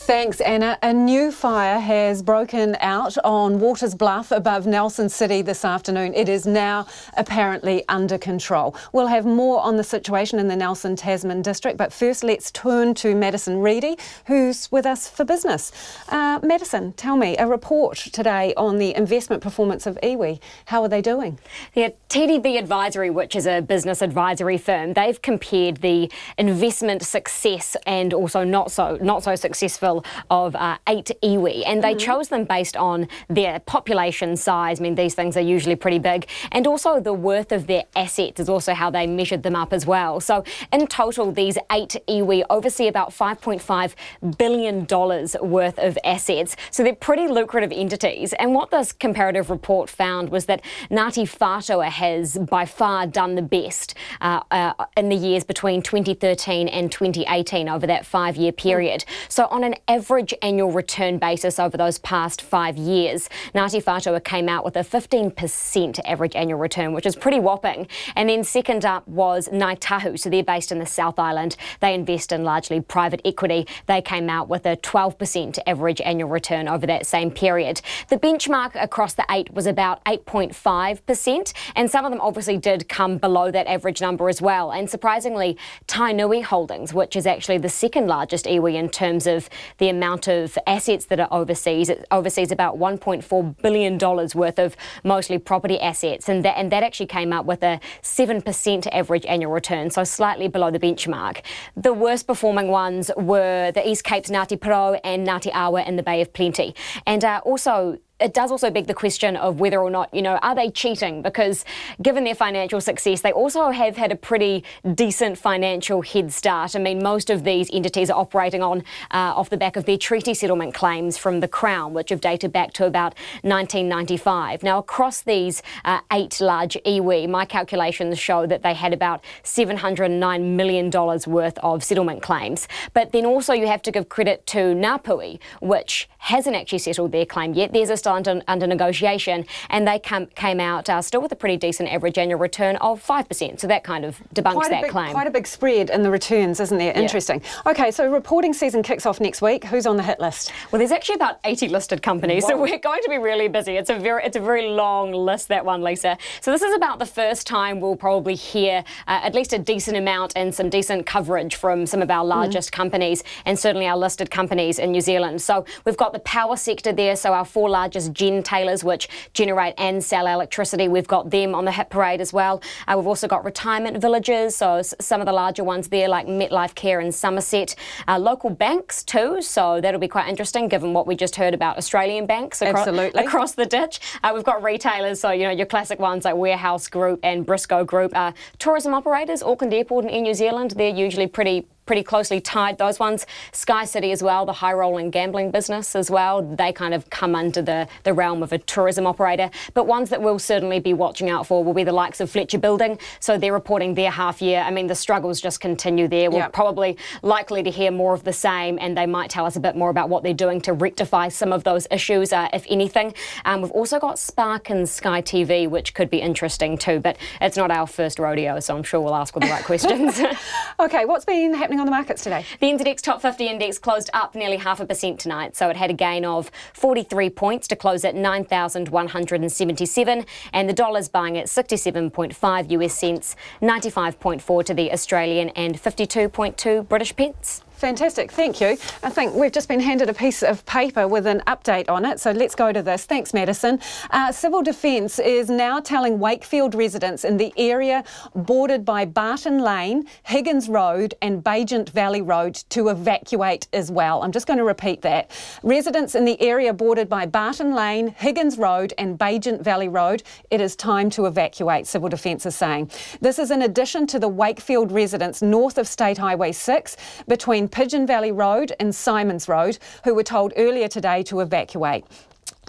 Speaker 4: Thanks, Anna. A new fire has broken out on Waters Bluff above Nelson City this afternoon. It is now apparently under control. We'll have more on the situation in the Nelson Tasman district, but first let's turn to Madison Reedy, who's with us for business. Madison, tell me, a report today on the investment performance of iwi. How are they doing?
Speaker 3: Yeah, TDB Advisory, which is a business advisory firm, they've compared the investment success and also not so successful of 8 iwi, and they chose them based on their population size. I mean, these things are usually pretty big, and also the worth of their assets is also how they measured them up as well. So in total, these 8 iwi oversee about $5.5 billion worth of assets, so they're pretty lucrative entities. And what this comparative report found was that Ngāti Whātua has by far done the best in the years between 2013 and 2018 over that 5-year period. So on an average annual return basis over those past 5 years, Ngāti Whātua came out with a 15% average annual return, which is pretty whopping. And then second up was Ngāi Tahu, so they're based in the South Island. They invest in largely private equity. They came out with a 12% average annual return over that same period. The benchmark across the 8 was about 8.5%, and some of them obviously did come below that average number as well. And surprisingly, Tainui Holdings, which is actually the second largest iwi in terms of the amount of assets that are overseas, it oversees about $1.4 billion worth of mostly property assets, and that actually came up with a 7% average annual return, so slightly below the benchmark. The worst performing ones were the East Cape's Ngāti Porou and Ngāti Awa in the Bay of Plenty. And it does also beg the question of whether or not, are they cheating? Because given their financial success, they also have had a pretty decent financial head start. I mean, most of these entities are operating on off the back of their treaty settlement claims from the Crown, which have dated back to about 1995. Now, across these 8 large iwi, my calculations show that they had about $709 million worth of settlement claims. But then also you have to give credit to Ngāpui, which hasn't actually settled their claim yet. Theirs are still under negotiation, and they came out still with a pretty decent average annual return of 5%. So that kind of debunks that claim.
Speaker 4: Quite a big spread in the returns, isn't there? Interesting. Yeah. Okay, so reporting season kicks off next week. Who's on the hit list?
Speaker 3: Well, there's actually about 80 listed companies, so we're going to be really busy. It's a very long list, that one, Lisa. So this is about the first time we'll probably hear at least a decent amount and some decent coverage from some of our largest companies, and certainly our listed companies in New Zealand. So we've got the power sector there, so our 4 largest gen-tailers, which generate and sell electricity. We've got them on the hit parade as well. We've also got retirement villages, so some of the larger ones there like MetLife Care in Somerset. Local banks too, so that'll be quite interesting given what we just heard about Australian banks across the ditch. We've got retailers, so your classic ones like Warehouse Group and Briscoe Group. Tourism operators, Auckland Airport in New Zealand, they're usually pretty closely tied, those ones. Sky City as well, the high rolling gambling business as well, they kind of come under the realm of a tourism operator. But ones that we'll certainly be watching out for will be the likes of Fletcher Building, so they're reporting their half year. I mean, the struggles just continue there. We're probably likely to hear more of the same, and they might tell us a bit more about what they're doing to rectify some of those issues, if anything. We've also got Spark and Sky TV, which could be interesting too, but it's not our first rodeo, so I'm sure we'll ask all the right questions.
Speaker 4: Okay, what's been happening on the markets today?
Speaker 3: The NZX Top 50 Index closed up nearly 0.5% tonight, so it had a gain of 43 points to close at 9,177, and the dollar's buying at 67.5 US cents, 95.4 to the Australian, and 52.2 British pence.
Speaker 4: Fantastic, thank you. I think we've just been handed a piece of paper with an update on it, so let's go to this. Thanks, Madison. Civil Defence is now telling Wakefield residents in the area bordered by Barton Lane, Higgins Road and Pigeon Valley Road to evacuate as well. I'm just going to repeat that. Residents in the area bordered by Barton Lane, Higgins Road and Pigeon Valley Road, it is time to evacuate, Civil Defence is saying. This is in addition to the Wakefield residents north of State Highway 6 between Pigeon Valley Road and Simons Road, who were told earlier today to evacuate.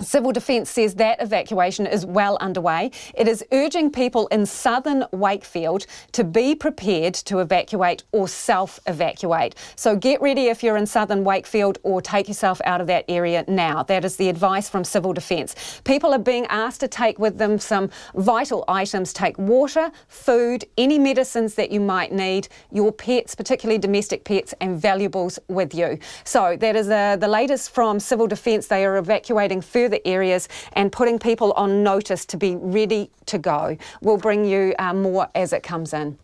Speaker 4: Civil Defence says that evacuation is well underway. It is urging people in southern Wakefield to be prepared to evacuate or self-evacuate. So get ready if you're in southern Wakefield, or take yourself out of that area now. That is the advice from Civil Defence. People are being asked to take with them some vital items. Take water, food, any medicines that you might need, your pets, particularly domestic pets, and valuables with you. So that is the latest from Civil Defence. They are evacuating further areas and putting people on notice to be ready to go. We'll bring you more as it comes in.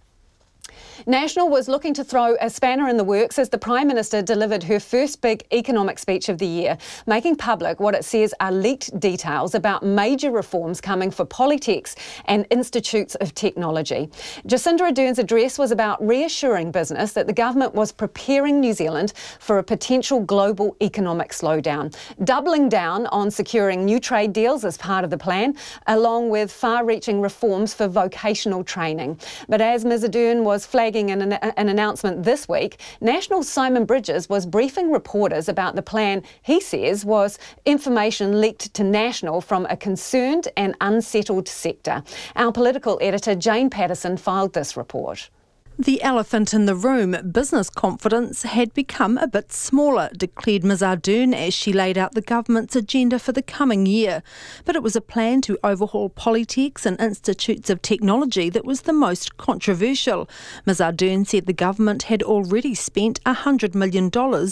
Speaker 4: National was looking to throw a spanner in the works as the Prime Minister delivered her first big economic speech of the year, making public what it says are leaked details about major reforms coming for polytechs and institutes of technology. Jacinda Ardern's address was about reassuring business that the government was preparing New Zealand for a potential global economic slowdown, doubling down on securing new trade deals as part of the plan, along with far-reaching reforms for vocational training. But as Ms Ardern was flagging in an announcement this week, National's Simon Bridges was briefing reporters about the plan he says was information leaked to National from a concerned and unsettled sector. Our political editor Jane Patterson filed this report.
Speaker 6: The elephant in the room, business confidence, had become a bit smaller, declared Ms Ardern as she laid out the government's agenda for the coming year. But it was a plan to overhaul polytechs and institutes of technology that was the most controversial. Ms Ardern said the government had already spent $100 million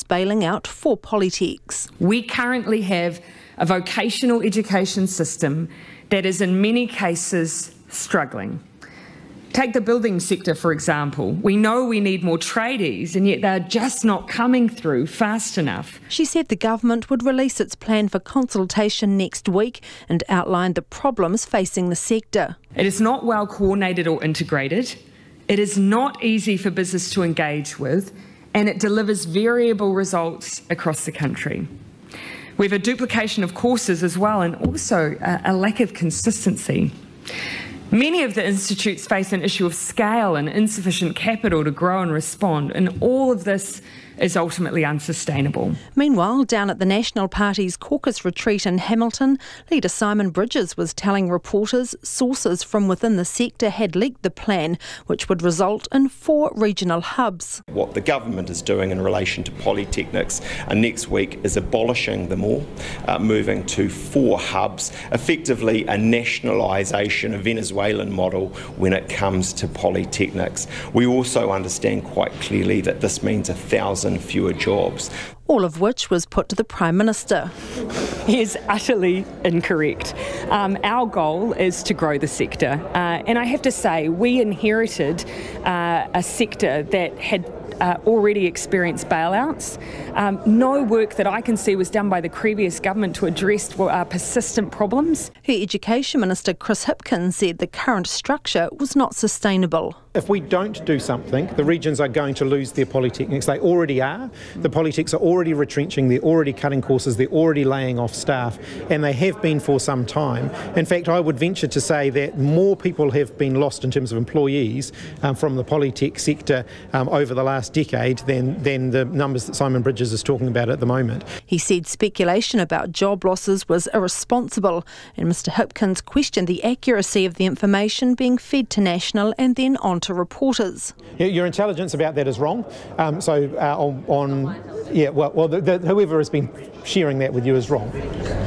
Speaker 6: bailing out 4 polytechs.
Speaker 7: We currently have a vocational education system that is in many cases struggling. Take the building sector, for example. We know we need more tradies, and yet they're just not coming through fast enough.
Speaker 6: She said the government would release its plan for consultation next week and outline the problems facing the sector.
Speaker 7: It is not well coordinated or integrated. It is not easy for business to engage with, and it delivers variable results across the country. We have a duplication of courses as well, and also a lack of consistency. Many of the institutes face an issue of scale and insufficient capital to grow and respond, and all of this is ultimately unsustainable.
Speaker 6: Meanwhile, down at the National Party's caucus retreat in Hamilton, leader Simon Bridges was telling reporters sources from within the sector had leaked the plan, which would result in 4 regional hubs.
Speaker 8: What the government is doing in relation to polytechnics next week is abolishing them all, moving to 4 hubs, effectively a nationalisation, a Venezuelan model when it comes to polytechnics. We also understand quite clearly that this means 1,000 fewer jobs.
Speaker 6: All of which was put to the Prime Minister.
Speaker 7: He is utterly incorrect. Our goal is to grow the sector. And I have to say, we inherited a sector that had already experienced bailouts. No work that I can see was done by the previous government to address persistent problems.
Speaker 6: Her Education Minister Chris Hipkins said the current structure was not sustainable.
Speaker 10: If we don't do something, the regions are going to lose their polytechnics. They already are. The polytechs are already retrenching, they're already cutting courses, they're already laying off staff, and they have been for some time. In fact, I would venture to say that more people have been lost in terms of employees from the polytech sector over the last decade than the numbers that Simon Bridges is talking about at the moment.
Speaker 6: He said speculation about job losses was irresponsible, and Mr Hipkins questioned the accuracy of the information being fed to National and then on to reporters.
Speaker 10: Your intelligence about that is wrong. Whoever has been sharing that with you is wrong.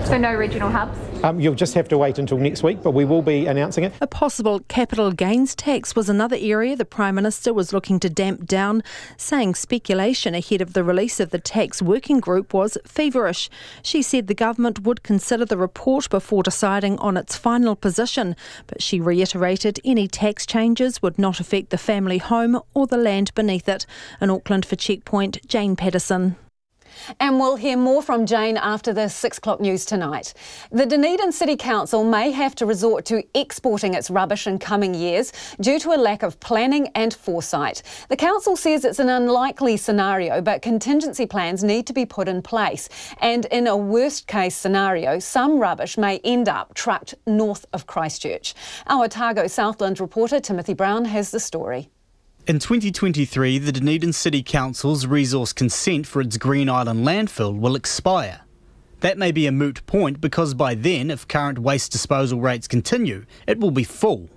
Speaker 25: So no regional hubs?
Speaker 10: You'll just have to wait until next week, but we will be announcing it.
Speaker 6: A possible capital gains tax was another area the Prime Minister was looking to damp down, saying speculation ahead of the release of the tax working group was feverish. She said the government would consider the report before deciding on its final position, but she reiterated any tax changes would not affect the family home or the land beneath it. In Auckland for Checkpoint, Jane Patterson.
Speaker 4: And we'll hear more from Jane after the 6 o'clock news tonight. The Dunedin City Council may have to resort to exporting its rubbish in coming years due to a lack of planning and foresight. The council says it's an unlikely scenario, but contingency plans need to be put in place. And in a worst-case scenario, some rubbish may end up trucked north of Christchurch. Our Otago Southland reporter Timothy Brown has the story.
Speaker 26: In 2023, the Dunedin City Council's resource consent for its Green Island landfill will expire. That may be a moot point because by then, if current waste disposal rates continue, it will be full.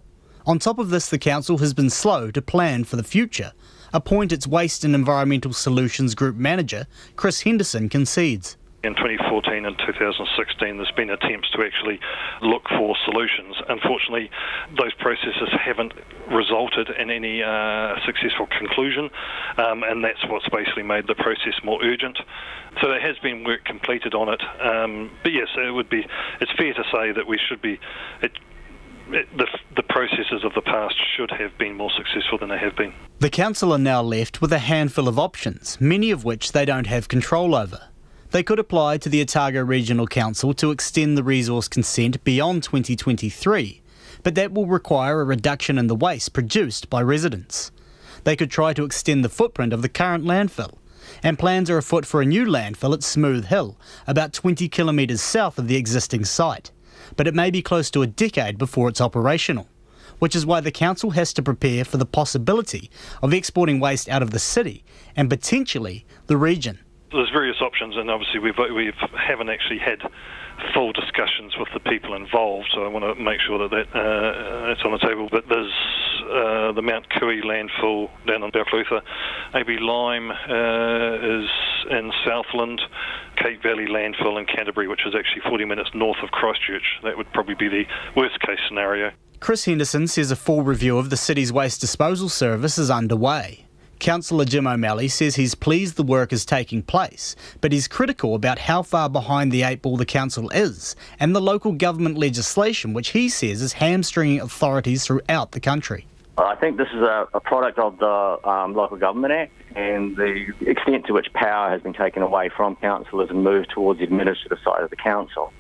Speaker 26: On top of this, the council has been slow to plan for the future. A point its Waste and Environmental Solutions Group manager, Chris Henderson, concedes.
Speaker 11: In 2014 and 2016, there's been attempts to actually look for solutions. Unfortunately, those processes haven't resulted in any successful conclusion, and that's what's basically made the process more urgent. So there has been work completed on it, but yes, it's fair to say that we should be. The processes of the past should have been more successful than they have been.
Speaker 26: The council are now left with a handful of options, many of which they don't have control over. They could apply to the Otago Regional Council to extend the resource consent beyond 2023, but that will require a reduction in the waste produced by residents. They could try to extend the footprint of the current landfill, and plans are afoot for a new landfill at Smooth Hill, about 20 kilometres south of the existing site. But it may be close to a decade before it's operational, which is why the council has to prepare for the possibility of exporting waste out of the city and potentially the region.
Speaker 11: There's various options, and obviously we haven't actually had full discussions with the people involved, so I want to make sure that that's on the table. But there's the Mount Kui landfill down in Bluff, AB Lime is in Southland, Cape Valley landfill in Canterbury, which is actually 40 minutes north of Christchurch. That would probably be the worst case scenario.
Speaker 26: Chris Henderson says a full review of the city's waste disposal service is underway. Councillor Jim O'Malley says he's pleased the work is taking place, but he's critical about how far behind the eight ball the council is and the local government legislation, which he says is hamstringing authorities throughout the country.
Speaker 12: I think this is a product of the Local Government Act and the extent to which power has been taken away from councillors and moved towards the administrative side of the council.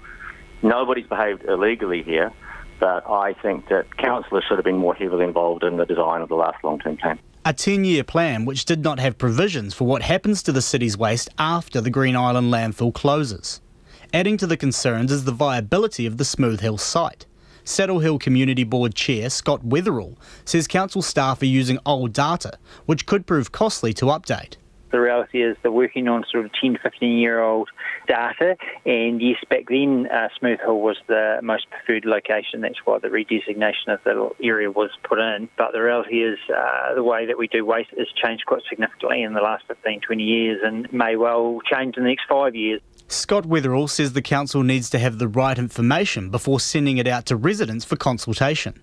Speaker 12: Nobody's behaved illegally here, but I think that councillors should have been more heavily involved in the design of the last long-term plan.
Speaker 26: A 10-year plan which did not have provisions for what happens to the city's waste after the Green Island landfill closes. Adding to the concerns is the viability of the Smooth Hill site. Saddle Hill Community Board Chair Scott Wetherall says council staff are using old data, which could prove costly to update.
Speaker 13: The reality is they're working on sort of 10, 15-year-old data, and yes, back then Smooth Hill was the most preferred location. That's why the redesignation of the area was put in. But the reality is the way that we do waste has changed quite significantly in the last 15, 20 years and may well change in the next 5 years.
Speaker 26: Scott Wetherall says the council needs to have the right information before sending it out to residents for consultation.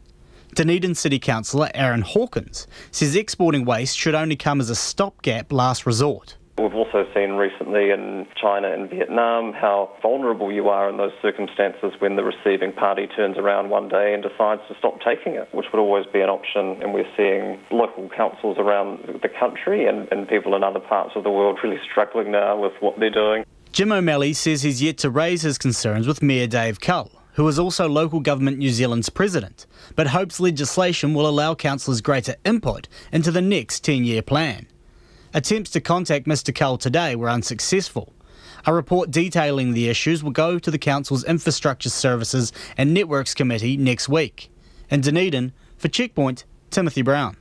Speaker 26: Dunedin City Councillor Aaron Hawkins says exporting waste should only come as a stopgap last resort.
Speaker 15: We've also seen recently in China and Vietnam how vulnerable you are in those circumstances when the receiving party turns around one day and decides to stop taking it, which would always be an option. And we're seeing local councils around the country and people in other parts of the world really struggling now with what they're doing.
Speaker 26: Jim O'Malley says he's yet to raise his concerns with Mayor Dave Cull, who is also Local Government New Zealand's president, but hopes legislation will allow councillors greater input into the next 10-year plan. Attempts to contact Mr Cull today were unsuccessful. A report detailing the issues will go to the council's Infrastructure Services and Networks Committee next week. In Dunedin, for Checkpoint, Timothy Brown.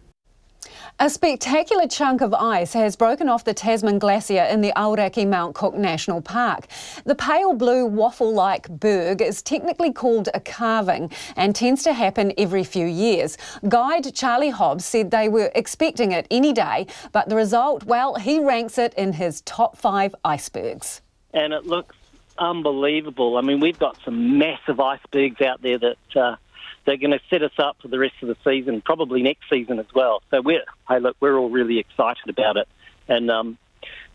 Speaker 4: A spectacular chunk of ice has broken off the Tasman Glacier in the Aoraki Mount Cook National Park. The pale blue waffle-like berg is technically called a carving and tends to happen every few years. Guide Charlie Hobbs said they were expecting it any day, but the result, well, he ranks it in his top 5 icebergs.
Speaker 16: And it looks unbelievable. I mean, we've got some massive icebergs out there that they're going to set us up for the rest of the season, probably next season as well. So we're all really excited about it. And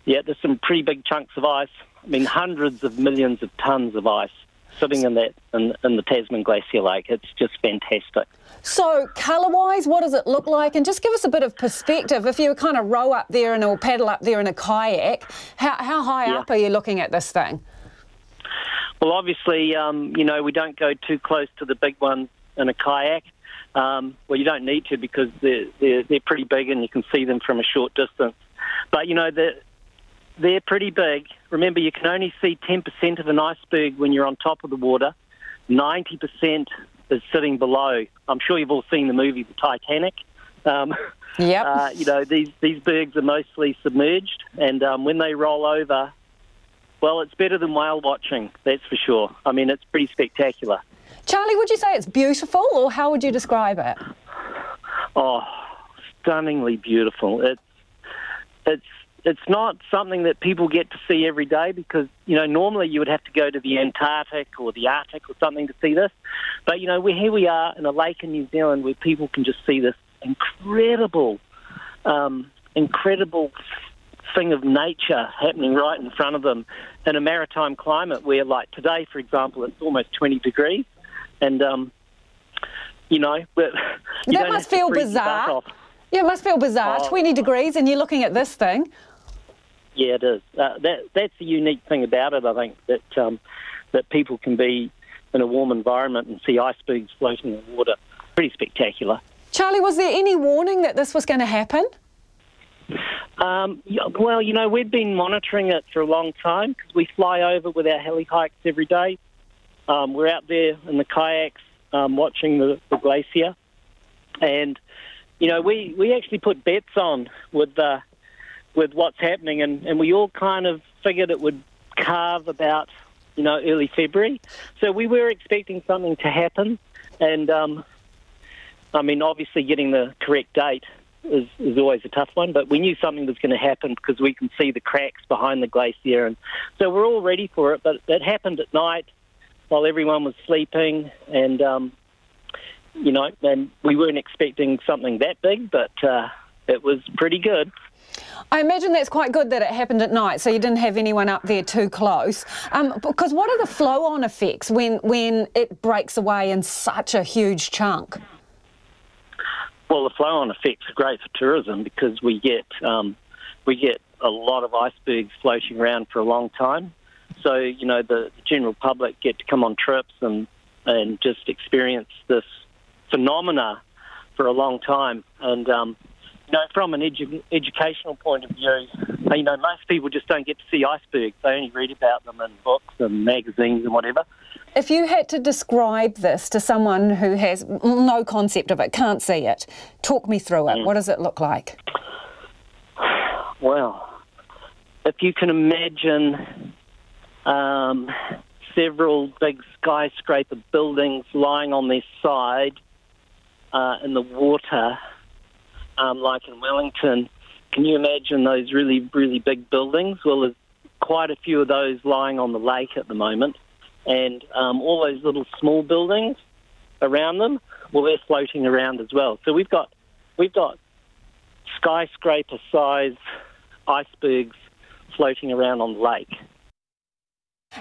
Speaker 16: there's some pretty big chunks of ice. I mean, hundreds of millions of tons of ice sitting in the Tasman Glacier Lake. It's just fantastic.
Speaker 4: So colour-wise, what does it look like? And just give us a bit of perspective. If you kind of row up there or paddle up there in a kayak, how high up are you looking at this thing?
Speaker 16: Well, obviously, we don't go too close to the big ones in a kayak. Well, you don't need to because they're pretty big and you can see them from a short distance. But, they're pretty big. Remember, you can only see 10% of an iceberg when you're on top of the water. 90% is sitting below. I'm sure you've all seen the movie The Titanic.
Speaker 4: Yep.
Speaker 16: These bergs are mostly submerged, and when they roll over, Well, it's better than whale watching, that's for sure. I mean, it's pretty spectacular.
Speaker 4: Charlie, would you say it's beautiful, or how would you describe it?
Speaker 16: Oh, stunningly beautiful. It's not something that people get to see every day because, you know, normally you would have to go to the Antarctic or the Arctic or something to see this. But, you know, here we are in a lake in New Zealand where people can just see this incredible thing of nature happening right in front of them in a maritime climate where, like today, for example, it's almost 20 degrees. And, you know, but
Speaker 4: that must feel bizarre. Yeah, it must feel bizarre. 20 degrees and you're looking at this thing.
Speaker 16: Yeah, it is. That's the unique thing about it, I think, that people can be in a warm environment and see icebergs floating in water. Pretty spectacular.
Speaker 4: Charlie, was there any warning that this was going to happen?
Speaker 16: Well, you know, we've been monitoring it for a long time because we fly over with our heli hikes every day. We're out there in the kayaks watching the glacier. And, you know, we actually put bets on with what's happening, and we all kind of figured it would calve about, you know, early February. So we were expecting something to happen, and I mean, obviously getting the correct date is always a tough one, but we knew something was going to happen because we can see the cracks behind the glacier, and so we're all ready for it. But it happened at night while everyone was sleeping, and you know, and we weren't expecting something that big, but it was pretty good.
Speaker 4: I imagine that's quite good that it happened at night, so you didn't have anyone up there too close. Because what are the flow-on effects when it breaks away in such a huge chunk?
Speaker 16: Well, the flow-on effects are great for tourism because we get a lot of icebergs floating around for a long time. So, you know, the general public get to come on trips and just experience this phenomena for a long time. And you know, from an educational point of view, you know, most people just don't get to see icebergs. They only read about them in books and magazines and whatever.
Speaker 4: If you had to describe this to someone who has no concept of it, can't see it, talk me through it. What does it look like?
Speaker 16: Well, if you can imagine several big skyscraper buildings lying on their side in the water, like in Wellington, can you imagine those really, really big buildings? Well, there's quite a few of those lying on the lake at the moment, and all those little small buildings around them, well, they're floating around as well. So we've got skyscraper-sized icebergs floating around on the lake.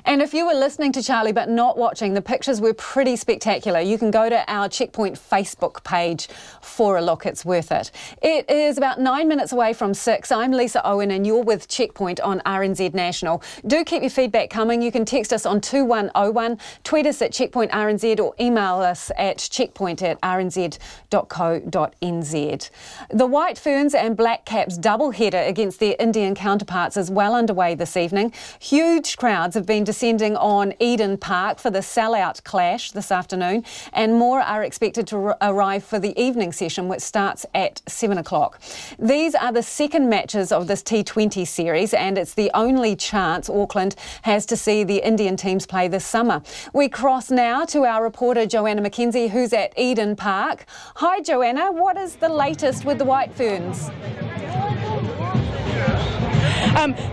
Speaker 4: And if you were listening to Charlie but not watching, the pictures were pretty spectacular. You can go to our Checkpoint Facebook page for a look. It's worth it. It is about 9 minutes away from 6. I'm Lisa Owen and you're with Checkpoint on RNZ National. Do keep your feedback coming. You can text us on 2101, tweet us at Checkpoint RNZ or email us at checkpoint@rnz.co.nz. The White Ferns and Black Caps doubleheader against their Indian counterparts is well underway this evening. Huge crowds have been descending on Eden Park for the sellout clash this afternoon, and more are expected to arrive for the evening session, which starts at 7 o'clock. These are the second matches of this T20 series, and it's the only chance Auckland has to see the Indian teams play this summer. We cross now to our reporter Joanna McKenzie, who's at Eden Park. Hi Joanna, what is the latest with the White Ferns?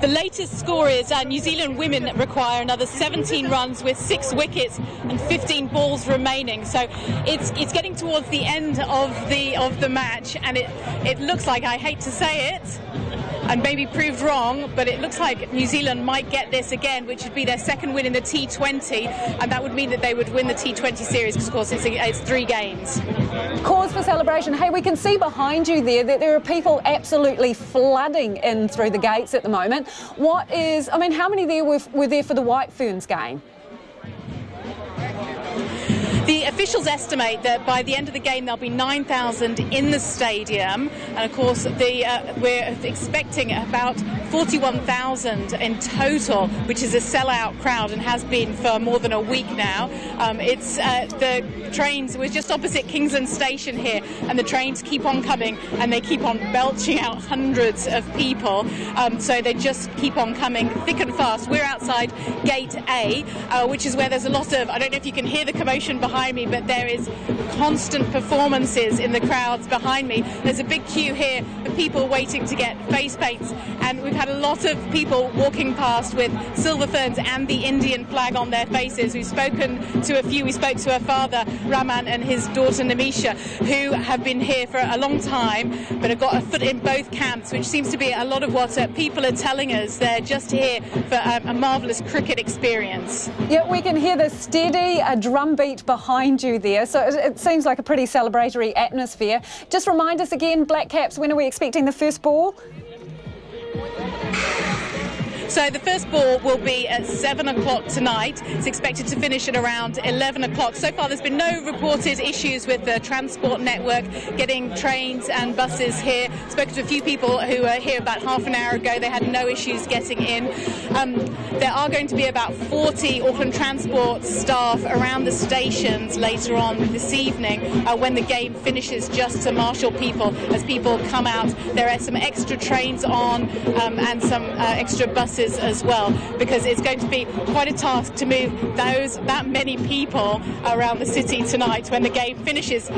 Speaker 14: The latest score is New Zealand women require another 17 runs with 6 wickets and 15 balls remaining. So it's getting towards the end of the match, and it looks like, I hate to say it, and maybe proved wrong, but it looks like New Zealand might get this again, which would be their second win in the T20, and that would mean that they would win the T20 series because, of course, it's 3 games.
Speaker 4: Cause for celebration. Hey, we can see behind you there that there are people absolutely flooding in through the gates at the moment. How many there were there for the White Ferns game?
Speaker 14: The officials estimate that by the end of the game there'll be 9,000 in the stadium, and of course we're expecting about 41,000 in total, which is a sellout crowd and has been for more than a week now. It's the trains, we're just opposite Kingsland Station here, and the trains keep on coming and they keep on belching out hundreds of people, so they just keep on coming thick and fast. We're outside Gate A, which is where there's a lot of, I don't know if you can hear the commotion behind me, but there is constant performances in the crowds behind me. There's a big queue here of people waiting to get face paints, and we've had a lot of people walking past with silver ferns and the Indian flag on their faces. We've spoken to a few. We spoke to her father Raman and his daughter Namisha, who have been here for a long time but have got a foot in both camps, which seems to be a lot of what people are telling us. They're just here for a marvellous cricket experience.
Speaker 4: Yeah, we can hear the steady drum beat behind you there, so it seems like a pretty celebratory atmosphere. Just remind us again, Black Caps, when are we expecting the first ball?
Speaker 14: So the first ball will be at 7 o'clock tonight. It's expected to finish at around 11 o'clock. So far there's been no reported issues with the transport network, getting trains and buses here. Spoken to a few people who were here about half an hour ago. They had no issues getting in. There are going to be about 40 Auckland Transport staff around the stations later on this evening when the game finishes, just to marshal people as people come out. There are some extra trains on and some extra buses as well, because it's going to be quite a task to move that many people around the city tonight when the game finishes,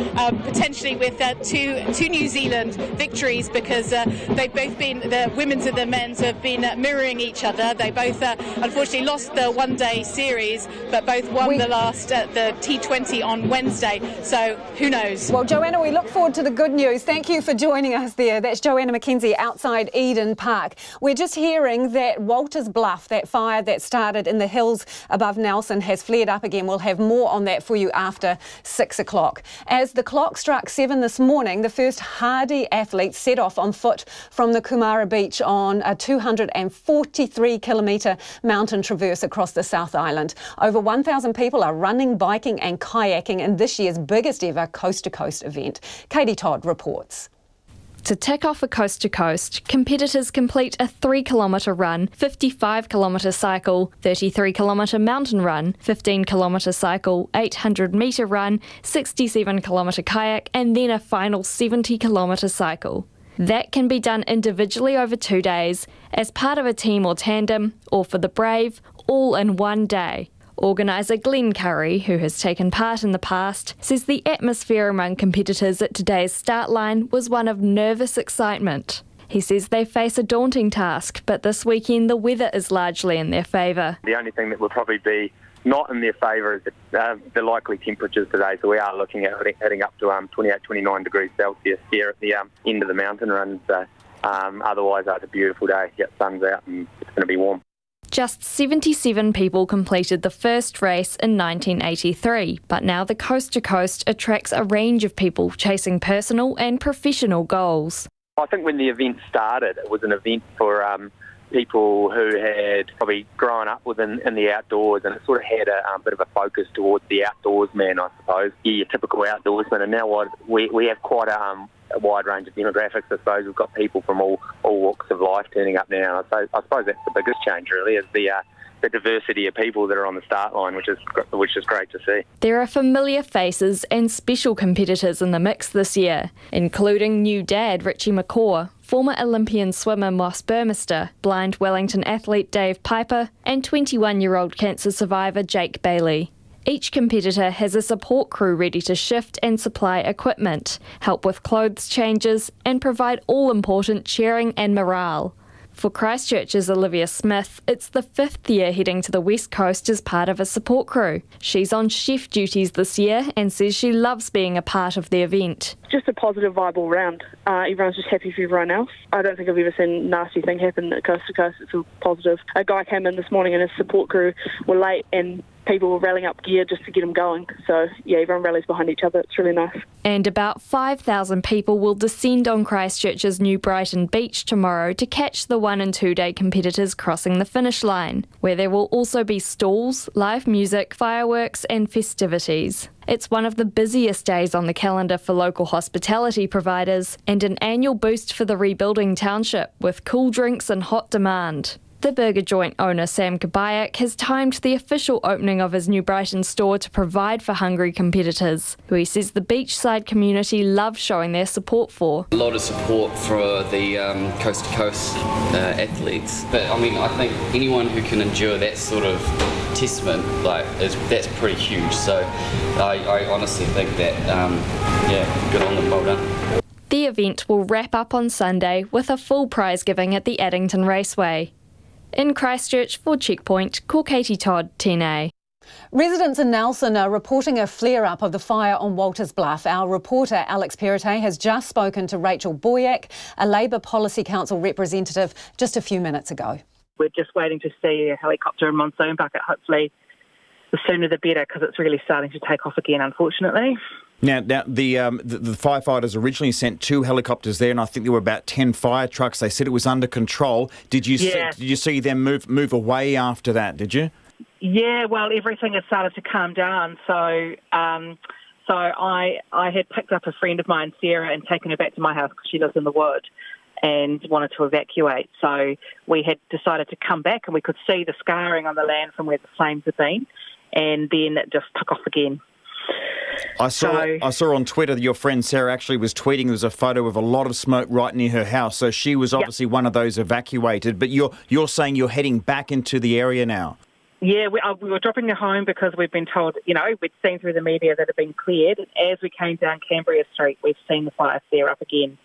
Speaker 14: potentially with two New Zealand victories, because they've both been, the women's and the men's have been mirroring each other. They both unfortunately lost the one-day series, but both won the last the T20 on Wednesday, so who knows.
Speaker 4: Well, Joanna, we look forward to the good news. Thank you for joining us there. That's Joanna McKenzie outside Eden Park. We're just hearing that Walters Bluff, that fire that started in the hills above Nelson, has flared up again. We'll have more on that for you after 6 o'clock. As the clock struck 7 this morning, the first hardy athletes set off on foot from the Kumara Beach on a 243-kilometre mountain traverse across the South Island. Over 1,000 people are running, biking and kayaking in this year's biggest ever coast-to-coast event. Katie Todd reports.
Speaker 17: To tick off a coast-to-coast, competitors complete a 3-kilometre run, 55-kilometre cycle, 33-kilometre mountain run, 15-kilometre cycle, 800-metre run, 67-kilometre kayak and then a final 70-kilometre cycle. That can be done individually over 2 days, as part of a team or tandem, or for the brave, all in one day. Organiser Glenn Curry, who has taken part in the past, says the atmosphere among competitors at today's start line was one of nervous excitement. He says they face a daunting task, but this weekend the weather is largely in their favour.
Speaker 18: The only thing that will probably be not in their favour is the likely temperatures today, so we are looking at heading up to 28, 29 degrees Celsius here at the end of the mountain run. So, otherwise, it's a beautiful day. Yeah, sun's out and it's going to be warm.
Speaker 17: Just 77 people completed the first race in 1983, but now the Coast to Coast attracts a range of people chasing personal and professional goals.
Speaker 18: I think when the event started, it was an event for people who had probably grown up in the outdoors, and it sort of had a bit of a focus towards the outdoorsman, I suppose. Yeah, your typical outdoorsman, and now we have quite a wide range of demographics. I suppose we've got people from all walks of life turning up now. So I suppose that's the biggest change, really, is the diversity of people that are on the start line, which is great to see.
Speaker 17: There are familiar faces and special competitors in the mix this year, including new dad Richie McCaw, former Olympian swimmer Moss Burmester, blind Wellington athlete Dave Piper, and 21-year-old cancer survivor Jake Bailey. Each competitor has a support crew ready to shift and supply equipment, help with clothes changes, and provide all-important cheering and morale. For Christchurch's Olivia Smith, it's the 5th year heading to the West Coast as part of a support crew. She's on chef duties this year and says she loves being a part of the event.
Speaker 19: Just a positive vibe all round. Everyone's just happy for everyone else. I don't think I've ever seen a nasty thing happen at Coast to Coast. It's all positive. A guy came in this morning and his support crew were late and people were rallying up gear just to get them going. So, yeah, everyone rallies behind each other. It's really nice.
Speaker 17: And about 5,000 people will descend on Christchurch's New Brighton Beach tomorrow to catch the 1- and 2-day competitors crossing the finish line, where there will also be stalls, live music, fireworks and festivities. It's one of the busiest days on the calendar for local hospitality providers and an annual boost for the rebuilding township with cool drinks in hot demand. The burger joint owner Sam Kabayak has timed the official opening of his new Brighton store to provide for hungry competitors, who he says the beachside community love showing their support for.
Speaker 9: A lot of support for the coast-to-coast athletes, but I mean I think anyone who can endure that sort of testament, that's pretty huge. So I honestly think that good on them, well done.
Speaker 17: The event will wrap up on Sunday with a full prize giving at the Addington Raceway. In Christchurch for Checkpoint, ko Katie Todd, 10A.
Speaker 4: Residents in Nelson are reporting a flare-up of the fire on Walters Bluff. Our reporter Alex Perrottet has just spoken to Rachel Boyack, a Labour Policy Council representative, just a few minutes ago.
Speaker 20: We're just waiting to see a helicopter and monsoon bucket. Hopefully the sooner the better, because it's really starting to take off again, unfortunately.
Speaker 21: Now the firefighters originally sent 2 helicopters there, and I think there were about 10 fire trucks. They said it was under control. Did you see them move away after that? Did you?
Speaker 20: Yeah, well, everything has started to calm down. So I had picked up a friend of mine, Sarah, and taken her back to my house because she lives in the wood and wanted to evacuate. So we had decided to come back, and we could see the scarring on the land from where the flames had been, and then it just took off again.
Speaker 21: I saw on Twitter that your friend Sarah actually was tweeting there was a photo of a lot of smoke right near her house. So she was obviously one of those evacuated. But you're saying you're heading back into the area now?
Speaker 20: Yeah, we were dropping her home because we've been told, we'd seen through the media that it had been cleared. And as we came down Cambria Street, we've seen the fire flare up again.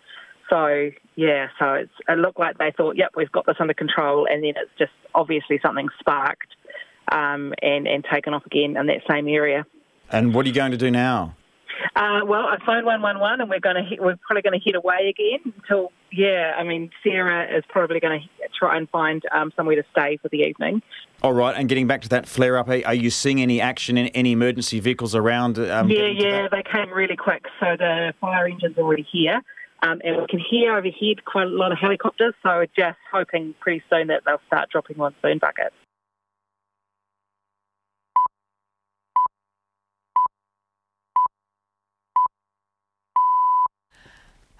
Speaker 20: So, it looked like they thought, yep, we've got this under control. And then it's just obviously something sparked and taken off again in that same area.
Speaker 21: And what are you going to do now?
Speaker 20: Well, I phoned 111, and we're probably going to head away again until, Sarah is probably going to try and find somewhere to stay for the evening.
Speaker 21: All right, and getting back to that flare-up, are you seeing any action in any emergency vehicles around?
Speaker 20: They came really quick, so the fire engine's already here. And we can hear overhead quite a lot of helicopters, so we're just hoping pretty soon that they'll start dropping monsoon buckets.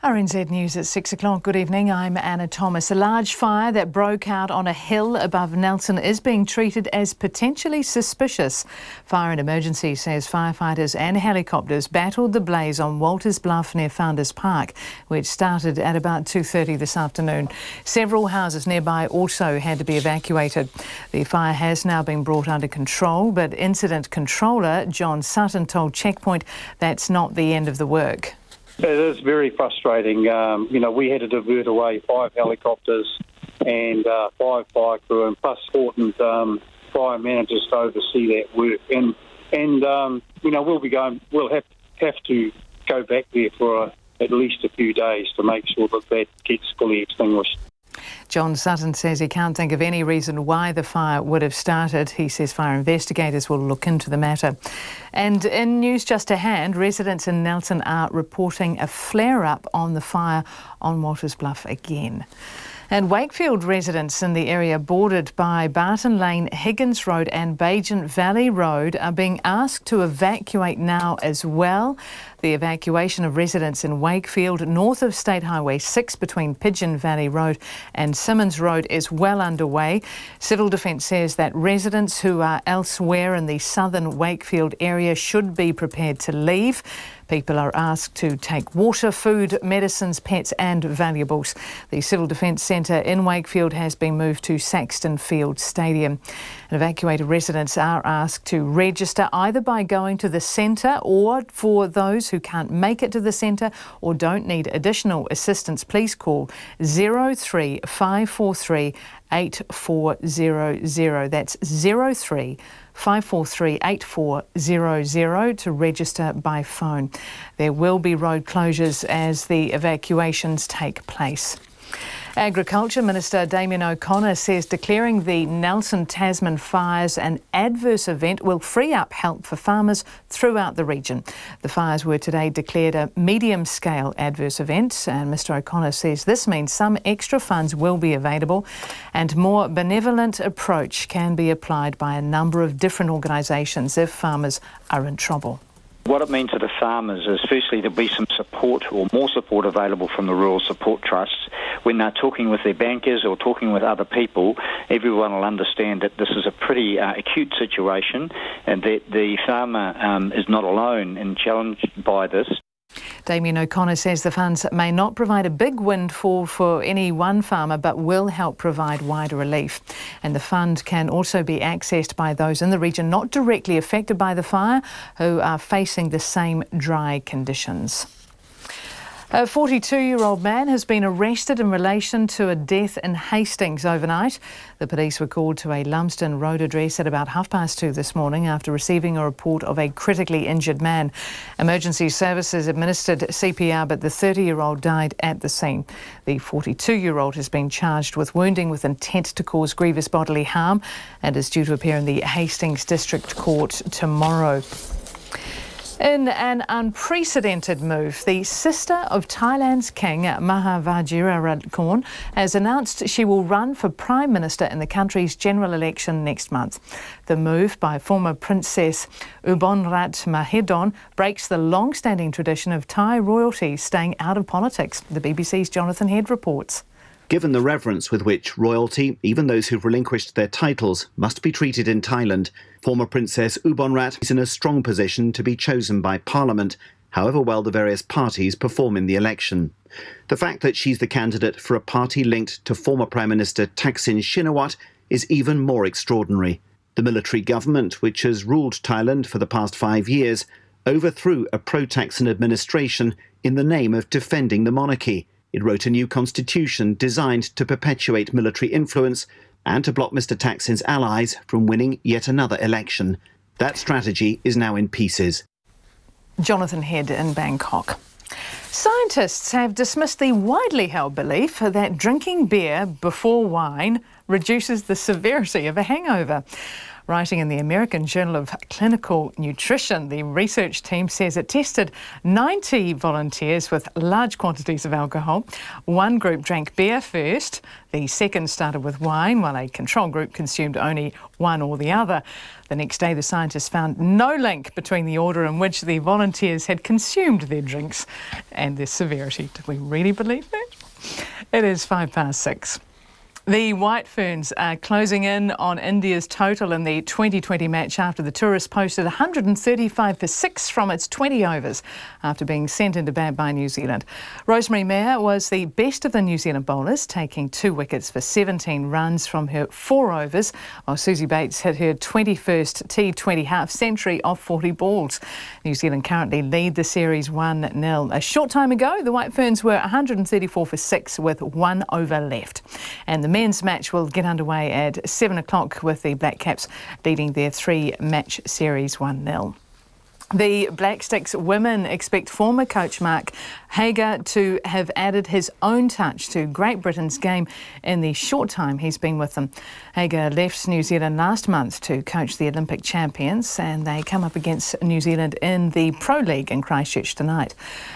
Speaker 5: RNZ News at 6 o'clock. Good evening, I'm Anna Thomas. A large fire that broke out on a hill above Nelson is being treated as potentially suspicious. Fire and Emergency says firefighters and helicopters battled the blaze on Walters Bluff near Founders Park, which started at about 2:30 this afternoon. Several houses nearby also had to be evacuated. The fire has now been brought under control, but Incident Controller John Sutton told Checkpoint that's not the end of the work.
Speaker 22: It is very frustrating. We had to divert away 5 helicopters and 5 fire crew, and plus 14 fire managers to oversee that work. We'll have to go back there for at least a few days to make sure that gets fully extinguished.
Speaker 5: John Sutton says he can't think of any reason why the fire would have started. He says fire investigators will look into the matter. And in news just to hand, residents in Nelson are reporting a flare-up on the fire on Walters Bluff again. And Wakefield residents in the area bordered by Barton Lane, Higgins Road and Pigeon Valley Road are being asked to evacuate now as well. The evacuation of residents in Wakefield, north of State Highway 6 between Pigeon Valley Road and Simmons Road is well underway. Civil Defence says that residents who are elsewhere in the southern Wakefield area should be prepared to leave. People are asked to take water, food, medicines, pets and valuables. The Civil Defence Centre in Wakefield has been moved to Saxton Field Stadium. And evacuated residents are asked to register either by going to the centre, or for those who can't make it to the centre or don't need additional assistance, please call 03 543 8400. That's 03 543 8400 to register by phone. There will be road closures as the evacuations take place. Agriculture Minister Damien OConnor says declaring the Nelson Tasman fires an adverse event will free up help for farmers throughout the region. The fires were today declared a medium-scale adverse event, and Mr O'Connor says this means some extra funds will be available and more benevolent approach can be applied by a number of different organisations if farmers are in trouble.
Speaker 1: What it means to the farmers is, firstly, there'll be some support or more support available from the Rural Support Trusts. When they're talking with their bankers or talking with other people, everyone will understand that this is a pretty acute situation and that the farmer is not alone and challenged by this.
Speaker 5: Damien OConnor says the funds may not provide a big windfall for any one farmer, but will help provide wider relief. And the fund can also be accessed by those in the region not directly affected by the fire who are facing the same dry conditions. A 42-year-old man has been arrested in relation to a death in Hastings overnight. The police were called to a Lumsden Road address at about 2:30 this morning after receiving a report of a critically injured man. Emergency services administered CPR, but the 30-year-old died at the scene. The 42-year-old has been charged with wounding with intent to cause grievous bodily harm and is due to appear in the Hastings District Court tomorrow. In an unprecedented move, the sister of Thailand's King, Maha Vajiralongkorn, has announced she will run for Prime Minister in the country's general election next month. The move by former Princess Ubonrat Mahidol breaks the long-standing tradition of Thai royalty staying out of politics. The BBC's Jonathan Head reports.
Speaker 2: Given the reverence with which royalty, even those who've relinquished their titles, must be treated in Thailand, former Princess Ubonrat is in a strong position to be chosen by Parliament, however well the various parties perform in the election. The fact that she's the candidate for a party linked to former Prime Minister Thaksin Shinawatra is even more extraordinary. The military government, which has ruled Thailand for the past 5 years, overthrew a pro-Thaksin administration in the name of defending the monarchy. It wrote a new constitution designed to perpetuate military influence and to block Mr Thaksin's allies from winning yet another election. That strategy is now in pieces.
Speaker 5: Jonathan Head in Bangkok. Scientists have dismissed the widely held belief that drinking beer before wine reduces the severity of a hangover. Writing in the American Journal of Clinical Nutrition, the research team says it tested 90 volunteers with large quantities of alcohol. One group drank beer first, the second started with wine, while a control group consumed only one or the other. The next day, the scientists found no link between the order in which the volunteers had consumed their drinks and their severity. Do we really believe that? It is 6:05. The White Ferns are closing in on India's total in the 2020 match after the tourists posted 135 for 6 from its 20 overs after being sent into bat by New Zealand. Rosemary Mayer was the best of the New Zealand bowlers, taking 2 wickets for 17 runs from her 4 overs, while Susie Bates hit her 21st T20 half century off 40 balls. New Zealand currently lead the series 1-0. A short time ago, the White Ferns were 134 for 6 with 1 over left. And the men's match will get underway at 7 o'clock with the Black Caps leading their 3-match series 1-0. The Black Sticks women expect former coach Mark Hager to have added his own touch to Great Britain's game in the short time he's been with them. Hager left New Zealand last month to coach the Olympic champions, and they come up against New Zealand in the Pro League in Christchurch tonight.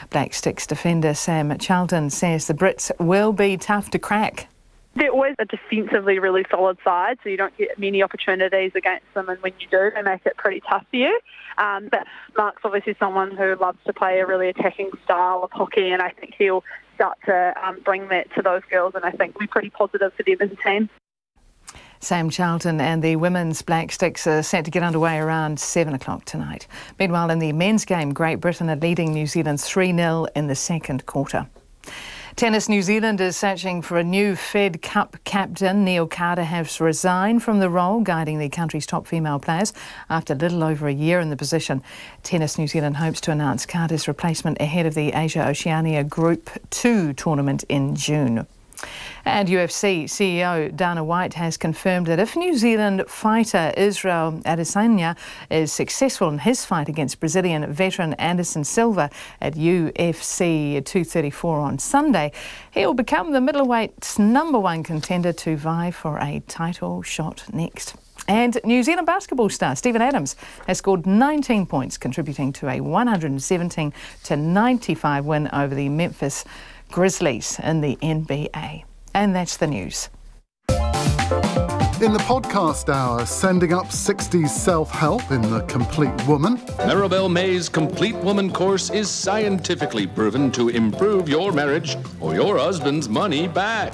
Speaker 5: Black Sticks defender Sam Charlton says the Brits will be tough to crack.
Speaker 3: They're always a defensively really solid side, so you don't get many opportunities against them, and when you do, they make it pretty tough for you. But Mark's obviously someone who loves to play a really attacking style of hockey, and I think he'll start to bring that to those girls, and I think we're pretty positive for them as a team.
Speaker 5: Sam Charlton and the women's Black Sticks are set to get underway around 7 o'clock tonight. Meanwhile, in the men's game, Great Britain are leading New Zealand 3-0 in the second quarter. Tennis New Zealand is searching for a new Fed Cup captain. Neil Carter has resigned from the role guiding the country's top female players after little over a year in the position. Tennis New Zealand hopes to announce Carter's replacement ahead of the Asia-Oceania Group 2 tournament in June. And UFC CEO Dana White has confirmed that if New Zealand fighter Israel Adesanya is successful in his fight against Brazilian veteran Anderson Silva at UFC 234 on Sunday, he will become the middleweight's #1 contender to vie for a title shot next. And New Zealand basketball star Steven Adams has scored 19 points, contributing to a 117-95 win over the Memphis Grizzlies in the NBA. And that's the news.
Speaker 7: In the podcast hour, sending up 60s self-help in The Complete Woman.
Speaker 8: Maribel May's Complete Woman course is scientifically proven to improve your marriage or your husband's money back.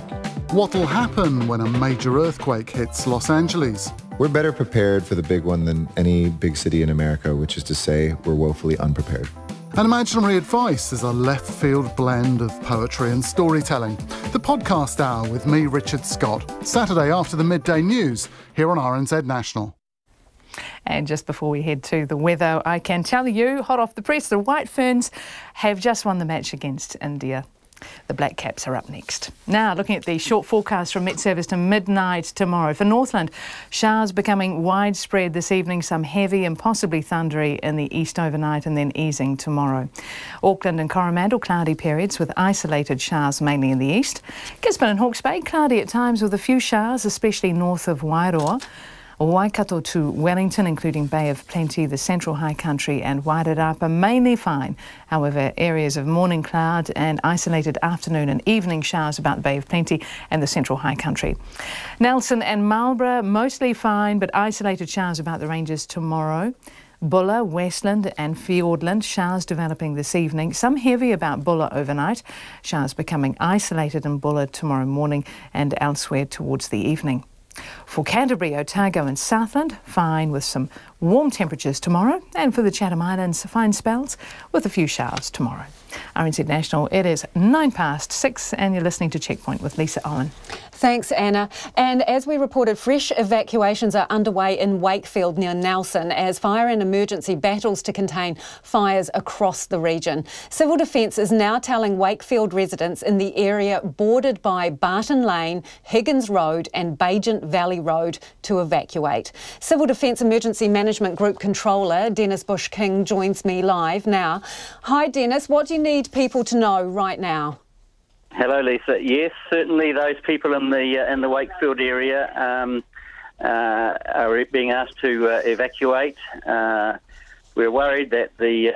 Speaker 7: What'll happen when a major earthquake hits Los Angeles?
Speaker 10: We're better prepared for the big one than any big city in America, which is to say we're woefully unprepared.
Speaker 7: And Imaginary Advice is a left-field blend of poetry and storytelling. The podcast hour with me, Richard Scott, Saturday after the midday news here on RNZ National.
Speaker 5: And just before we head to the weather, I can tell you, hot off the press, the White Ferns have just won the match against India. The Black Caps are up next. Now, looking at the short forecast from MetService to midnight tomorrow. For Northland, showers becoming widespread this evening, some heavy and possibly thundery in the east overnight and then easing tomorrow. Auckland and Coromandel, cloudy periods with isolated showers mainly in the east. Gisborne and Hawke's Bay, cloudy at times with a few showers, especially north of Wairoa. Waikato to Wellington, including Bay of Plenty, the Central High Country and Wairarapa, mainly fine. However, areas of morning cloud and isolated afternoon and evening showers about the Bay of Plenty and the Central High Country. Nelson and Marlborough, mostly fine, but isolated showers about the ranges tomorrow. Bulla, Westland and Fiordland, showers developing this evening. Some heavy about Bulla overnight. Showers becoming isolated in Bulla tomorrow morning and elsewhere towards the evening. For Canterbury, Otago and Southland, fine with some warm temperatures tomorrow. And for the Chatham Islands, fine spells with a few showers tomorrow. RNZ National, it is 6:09 and you're listening to Checkpoint with Lisa Owen.
Speaker 4: Thanks, Anna. And as we reported, fresh evacuations are underway in Wakefield near Nelson as fire and emergency battles to contain fires across the region. Civil Defence is now telling Wakefield residents in the area bordered by Barton Lane, Higgins Road and Pigeon Valley Road to evacuate. Civil Defence Emergency Management Group Controller Dennis Bush-King joins me live now. Hi Dennis, what do you need people to know right now?
Speaker 23: Hello, Lisa. Yes, certainly those people in the Wakefield area are being asked to evacuate. We're worried that the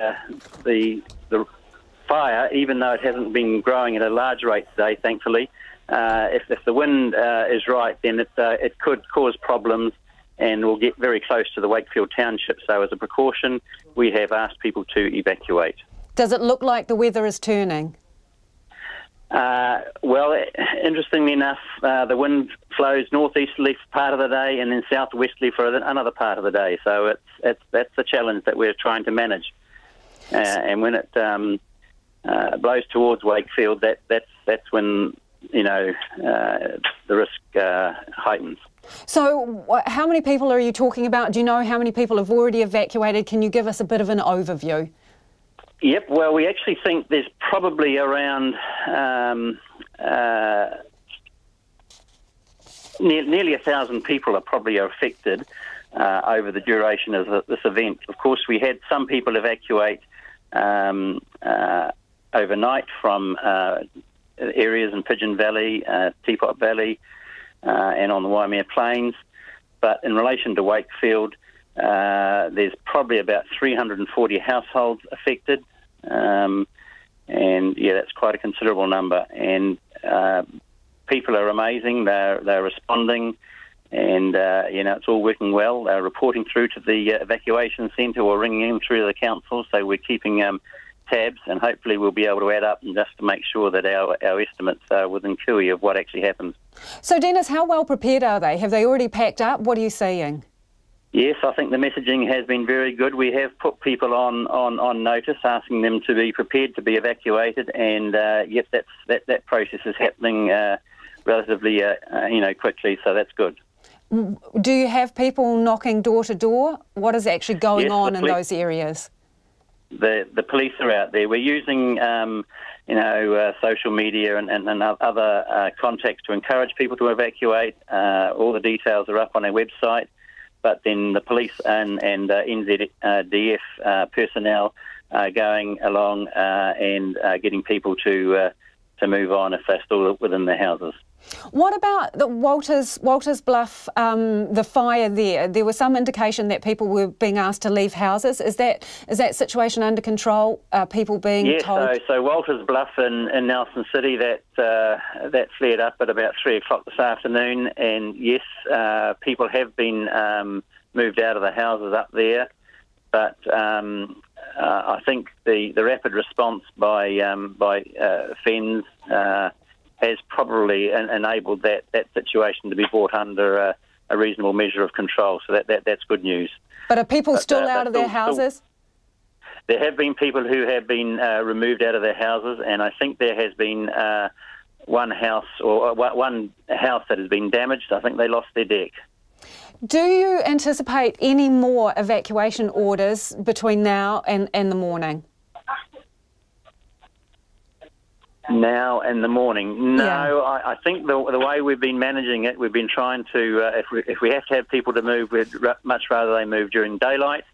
Speaker 23: fire, even though it hasn't been growing at a large rate today, thankfully, if the wind is right, then it could cause problems and will get very close to the Wakefield township. So as a precaution, we have asked people to evacuate.
Speaker 4: Does it look like the weather is turning?
Speaker 23: Well, interestingly enough, the wind flows northeasterly for part of the day and then southwesterly for another part of the day. So that's the challenge that we're trying to manage. And when it blows towards Wakefield, that's when the risk heightens. So
Speaker 4: how many people are you talking about? Do you know how many people have already evacuated? Can you give us a bit of an overview?
Speaker 23: Yep, well, we actually think there's probably around nearly 1,000 people are probably affected over the duration of this event. Of course, we had some people evacuate overnight from areas in Pigeon Valley, Teapot Valley, and on the Waimea Plains. But in relation to Wakefield, there's probably about 340 households affected. And yeah, that's quite a considerable number. And people are amazing. They're responding, and it's all working well. They're reporting through to the evacuation centre or ringing in through the council. So we're keeping tabs, and hopefully we'll be able to add up and just to make sure that our estimates are within cooey of what actually happens. So Dennis, how well prepared are they? Have they already packed up? What are you seeing? Yes, I think the messaging has been very good. We have put people on notice, asking them to be prepared to be evacuated, and yes, that process is happening relatively quickly, so that's good. Do you have people knocking door to door? What is actually going on in those areas? The police are out there. We're using social media and other contacts to encourage people to evacuate. All the details are up on our website. But then the police and NZDF personnel are going along and getting people to move on if they're still within their houses.
Speaker 4: What about the Walters Bluff, the fire there? There was some indication that people were being asked to leave houses. Is that situation under control? People being told?
Speaker 23: So Walters Bluff in Nelson City, that flared up at about 3 o'clock this afternoon, and yes, people have been moved out of the houses up there, but I think the rapid response by FENZ has probably enabled that situation to be brought under a reasonable measure of control. So that's good news.
Speaker 4: But are people still out of their houses?
Speaker 23: There have been people who have been removed out of their houses, and I think there has been one house that has been damaged. I think they lost their deck.
Speaker 4: Do you anticipate any more evacuation orders between now and the morning?
Speaker 23: Now and the morning? No, yeah. I think the way we've been managing it, we've been trying to, if we have to have people to move, we'd much rather they move during daylight.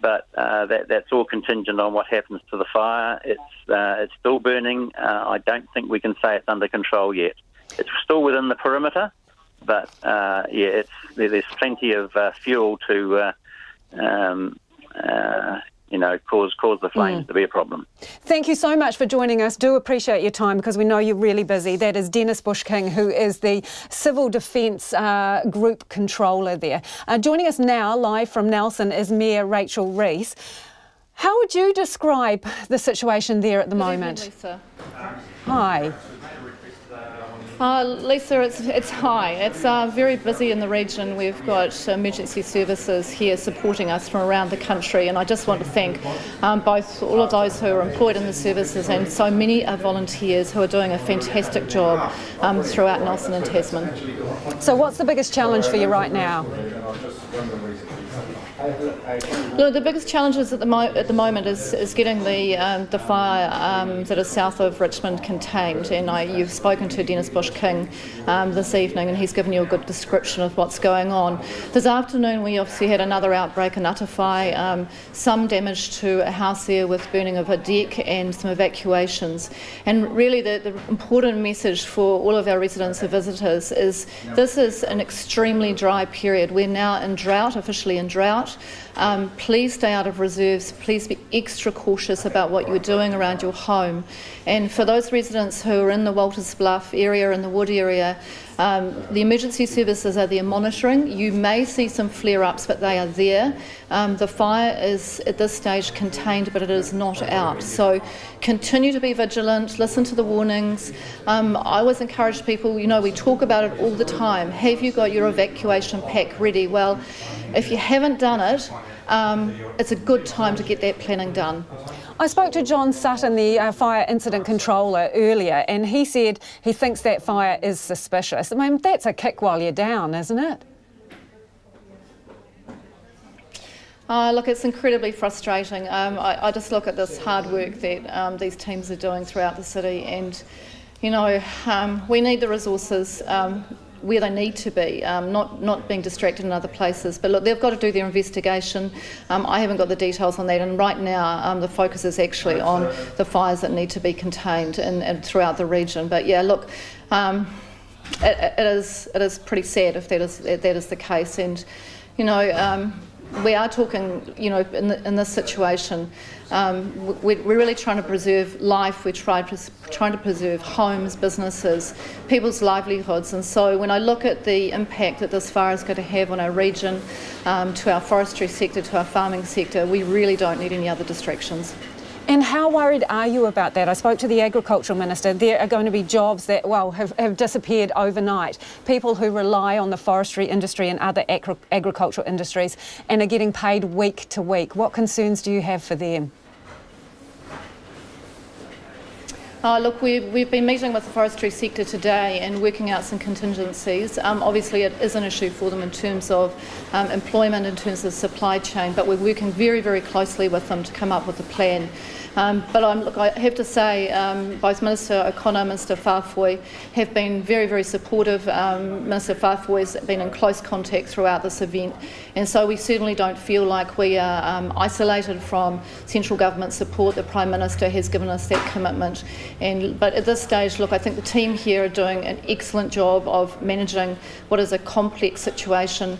Speaker 23: But that's all contingent on what happens to the fire. It's still burning. I don't think we can say it's under control yet. It's still within the perimeter, but there's plenty of fuel to cause the flames to be a problem.
Speaker 4: Thank you so much for joining us. Do appreciate your time because we know you're really busy. That is Dennis Bush-King, who is the Civil Defence Group Controller there. Joining us now, live from Nelson, is Mayor Rachel Reese. How would you describe the situation there at the moment?
Speaker 6: Good evening, Lisa.
Speaker 4: Hi.
Speaker 6: Lisa, it's high. It's very busy in the region. We've got emergency services here supporting us from around the country, and I just want to thank both all of those who are employed in the services and so many volunteers who are doing a fantastic job throughout Nelson and Tasman.
Speaker 4: So what's the biggest challenge for you right now?
Speaker 6: Look, the biggest challenges at the moment is getting the fire that is south of Richmond contained, and you've spoken to Dennis Bush-King this evening, and he's given you a good description of what's going on. This afternoon we obviously had another outbreak in Atawhai, some damage to a house there with burning of a deck and some evacuations. And really the important message for all of our residents and visitors is this is an extremely dry period. We're now in drought, officially in drought. Please stay out of reserves. Please be extra cautious about what you're doing around your home. And for those residents who are in the Walters Bluff area and the Wood area, the emergency services are there monitoring. You may see some flare-ups, but they are there. The fire is at this stage contained, but it is not out. So continue to be vigilant, listen to the warnings. I always encourage people, we talk about it all the time. Have you got your evacuation pack ready? Well, if you haven't done it, it's a good time to get that planning done.
Speaker 4: I spoke to John Sutton, the fire incident controller, earlier, and he said he thinks that fire is suspicious. I mean, that's a kick while you're down, isn't it?
Speaker 6: Look, it's incredibly frustrating. I just look at this hard work that these teams are doing throughout the city, and, we need the resources where they need to be, not being distracted in other places. But look, they've got to do their investigation. I haven't got the details on that, and right now the focus is actually on the fires that need to be contained and throughout the region. But yeah, look, it is pretty sad if that is the case, and we are talking, in this situation, we're really trying to preserve life. We're trying to preserve homes, businesses, people's livelihoods. And so when I look at the impact that this fire is going to have on our region, to our forestry sector, to our farming sector, we really don't need any other distractions.
Speaker 4: And how worried are you about that? I spoke to the Agricultural Minister. There are going to be jobs that, have disappeared overnight. People who rely on the forestry industry and other agricultural industries and are getting paid week to week. What concerns do you have for them?
Speaker 6: Look, we've been meeting with the forestry sector today and working out some contingencies. Obviously, it is an issue for them in terms of employment, in terms of supply chain, but we're working very, very closely with them to come up with a plan. But I have to say, both Minister O'Connor and Minister Farfoy have been very, very supportive. Minister Farfoy has been in close contact throughout this event, and so we certainly don't feel like we are isolated from central government support. The Prime Minister has given us that commitment. But at this stage, look, I think the team here are doing an excellent job of managing what is a complex situation.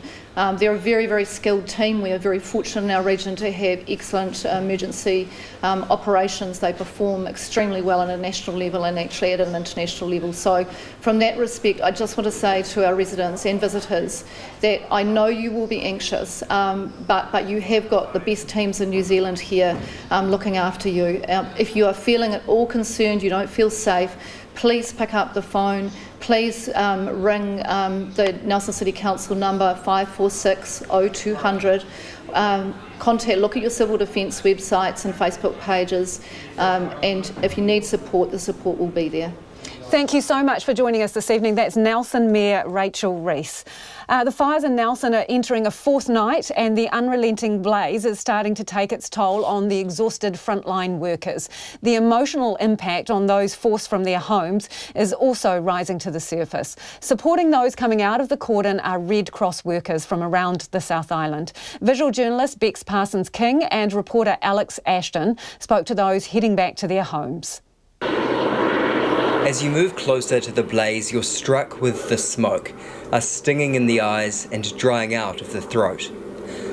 Speaker 6: They're a very, very skilled team. We are very fortunate in our region to have excellent emergency operations. They perform extremely well at a national level and actually at an international level. So from that respect, I just want to say to our residents and visitors that I know you will be anxious, but you have got the best teams in New Zealand here looking after you. If you are feeling at all concerned, you don't feel safe, please pick up the phone. Please ring the Nelson City Council number 546 0200. Look at your civil defence websites and Facebook pages, and if you need support, the support will be there.
Speaker 4: Thank you so much for joining us this evening. That's Nelson Mayor Rachel Rees. The fires in Nelson are entering a fourth night, and the unrelenting blaze is starting to take its toll on the exhausted frontline workers. The emotional impact on those forced from their homes is also rising to the surface. Supporting those coming out of the cordon are Red Cross workers from around the South Island. Visual journalist Bex Parsons-King and reporter Alex Ashton spoke to those heading back to their homes.
Speaker 11: As you move closer to the blaze, you're struck with the smoke, a stinging in the eyes and drying out of the throat.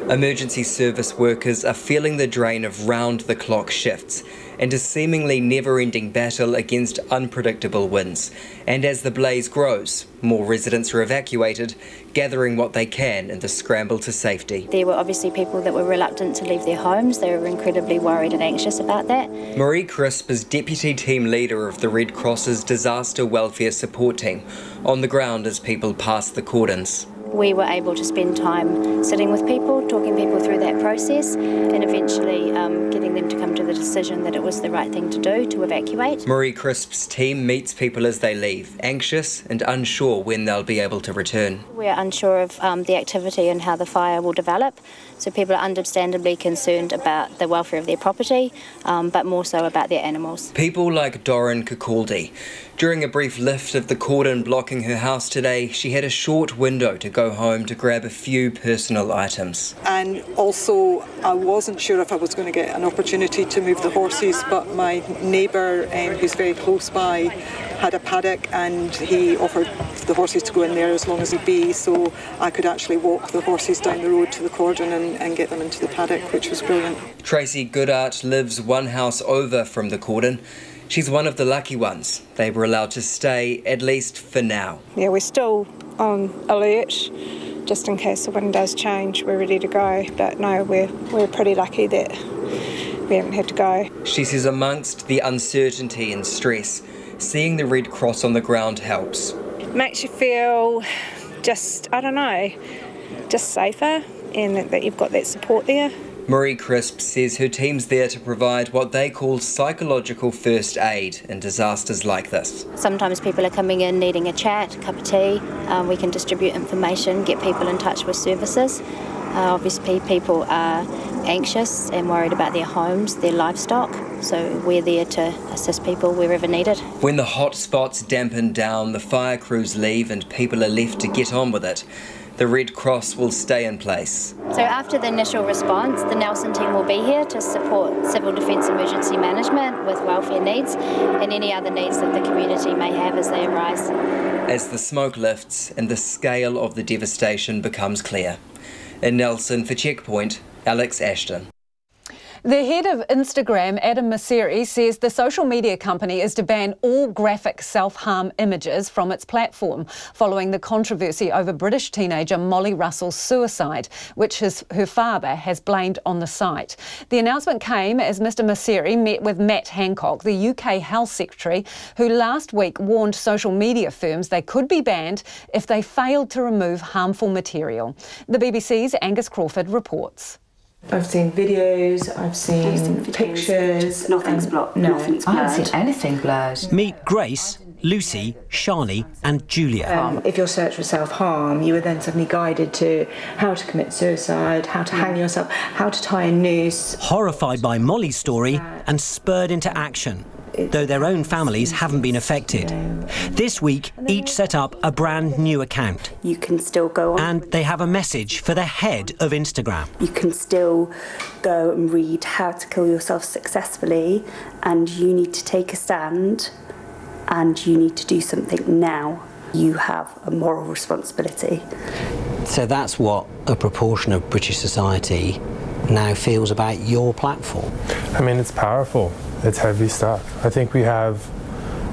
Speaker 11: Emergency service workers are feeling the drain of round-the-clock shifts and a seemingly never-ending battle against unpredictable winds. And as the blaze grows, more residents are evacuated, gathering what they can in the scramble to safety.
Speaker 12: There were obviously people that were reluctant to leave their homes. They were incredibly worried and anxious about that.
Speaker 11: Marie Crisp is Deputy Team Leader of the Red Cross's Disaster Welfare Support Team, on the ground as people pass the cordons.
Speaker 12: We were able to spend time sitting with people, talking people through that process, and eventually getting them to come to the decision that it was the right thing to do, to evacuate.
Speaker 11: Marie Crisp's team meets people as they leave, anxious and unsure when they'll be able to return.
Speaker 12: We're unsure of the activity and how the fire will develop, so people are understandably concerned about the welfare of their property, but more so about their animals.
Speaker 11: People like Doran Kakaldi. During a brief lift of the cordon blocking her house today, she had a short window to go home to grab a few personal items.
Speaker 13: And also, I wasn't sure if I was going to get an opportunity to move the horses, but my neighbour, who's very close by, had a paddock and he offered the horses to go in there as long as he'd be, so I could actually walk the horses down the road to the cordon and get them into the paddock, which was brilliant.
Speaker 11: Tracy Goodart lives one house over from the cordon. She's one of the lucky ones. They were allowed to stay, at least for now.
Speaker 15: Yeah, we're still on alert, just in case the wind does change. We're ready to go, but no, we're pretty lucky that we haven't had to go.
Speaker 11: She says amongst the uncertainty and stress, seeing the Red Cross on the ground helps.
Speaker 15: It makes you feel just, I don't know, just safer, and that you've got that support there.
Speaker 11: Marie Crisp says her team's there to provide what they call psychological first aid in disasters like this.
Speaker 12: Sometimes people are coming in needing a chat, a cup of tea. We can distribute information, get people in touch with services. Obviously people are anxious and worried about their homes, their livestock, so we're there to assist people wherever needed.
Speaker 11: When the hot spots dampen down, the fire crews leave and people are left to get on with it. The Red Cross will stay in place.
Speaker 12: So after the initial response, the Nelson team will be here to support civil defence emergency management with welfare needs and any other needs that the community may have as they arise.
Speaker 11: As the smoke lifts and the scale of the devastation becomes clear. In Nelson for Checkpoint, Alex Ashton.
Speaker 4: The head of Instagram, Adam Mosseri, says the social media company is to ban all graphic self-harm images from its platform, following the controversy over British teenager Molly Russell's suicide, which her father has blamed on the site. The announcement came as Mr Mosseri met with Matt Hancock, the UK Health Secretary, who last week warned social media firms they could be banned if they failed to remove harmful material. The BBC's Angus Crawford reports.
Speaker 24: I've seen videos, I've seen pictures.
Speaker 25: Nothing's blocked.
Speaker 24: No,
Speaker 25: nothing's
Speaker 24: I
Speaker 25: blurred.
Speaker 24: haven't seen anything blurred.
Speaker 27: Meet Grace,
Speaker 14: Lucy, Shani and Julia.
Speaker 24: If your search for self-harm, you were then suddenly guided to how to commit suicide, how to hang yourself, how to tie a noose.
Speaker 14: Horrified by Molly's story and spurred into action, though their own families haven't been affected. This week, each set up a brand new account.
Speaker 16: You can still go on.
Speaker 14: And they have a message for the head of Instagram.
Speaker 16: You can still go and read how to kill yourself successfully, and you need to take a stand, and you need to do something now. You have a moral responsibility.
Speaker 14: So that's what a proportion of British society now feels about your platform.
Speaker 18: I mean, it's powerful. It's heavy stuff. I think we have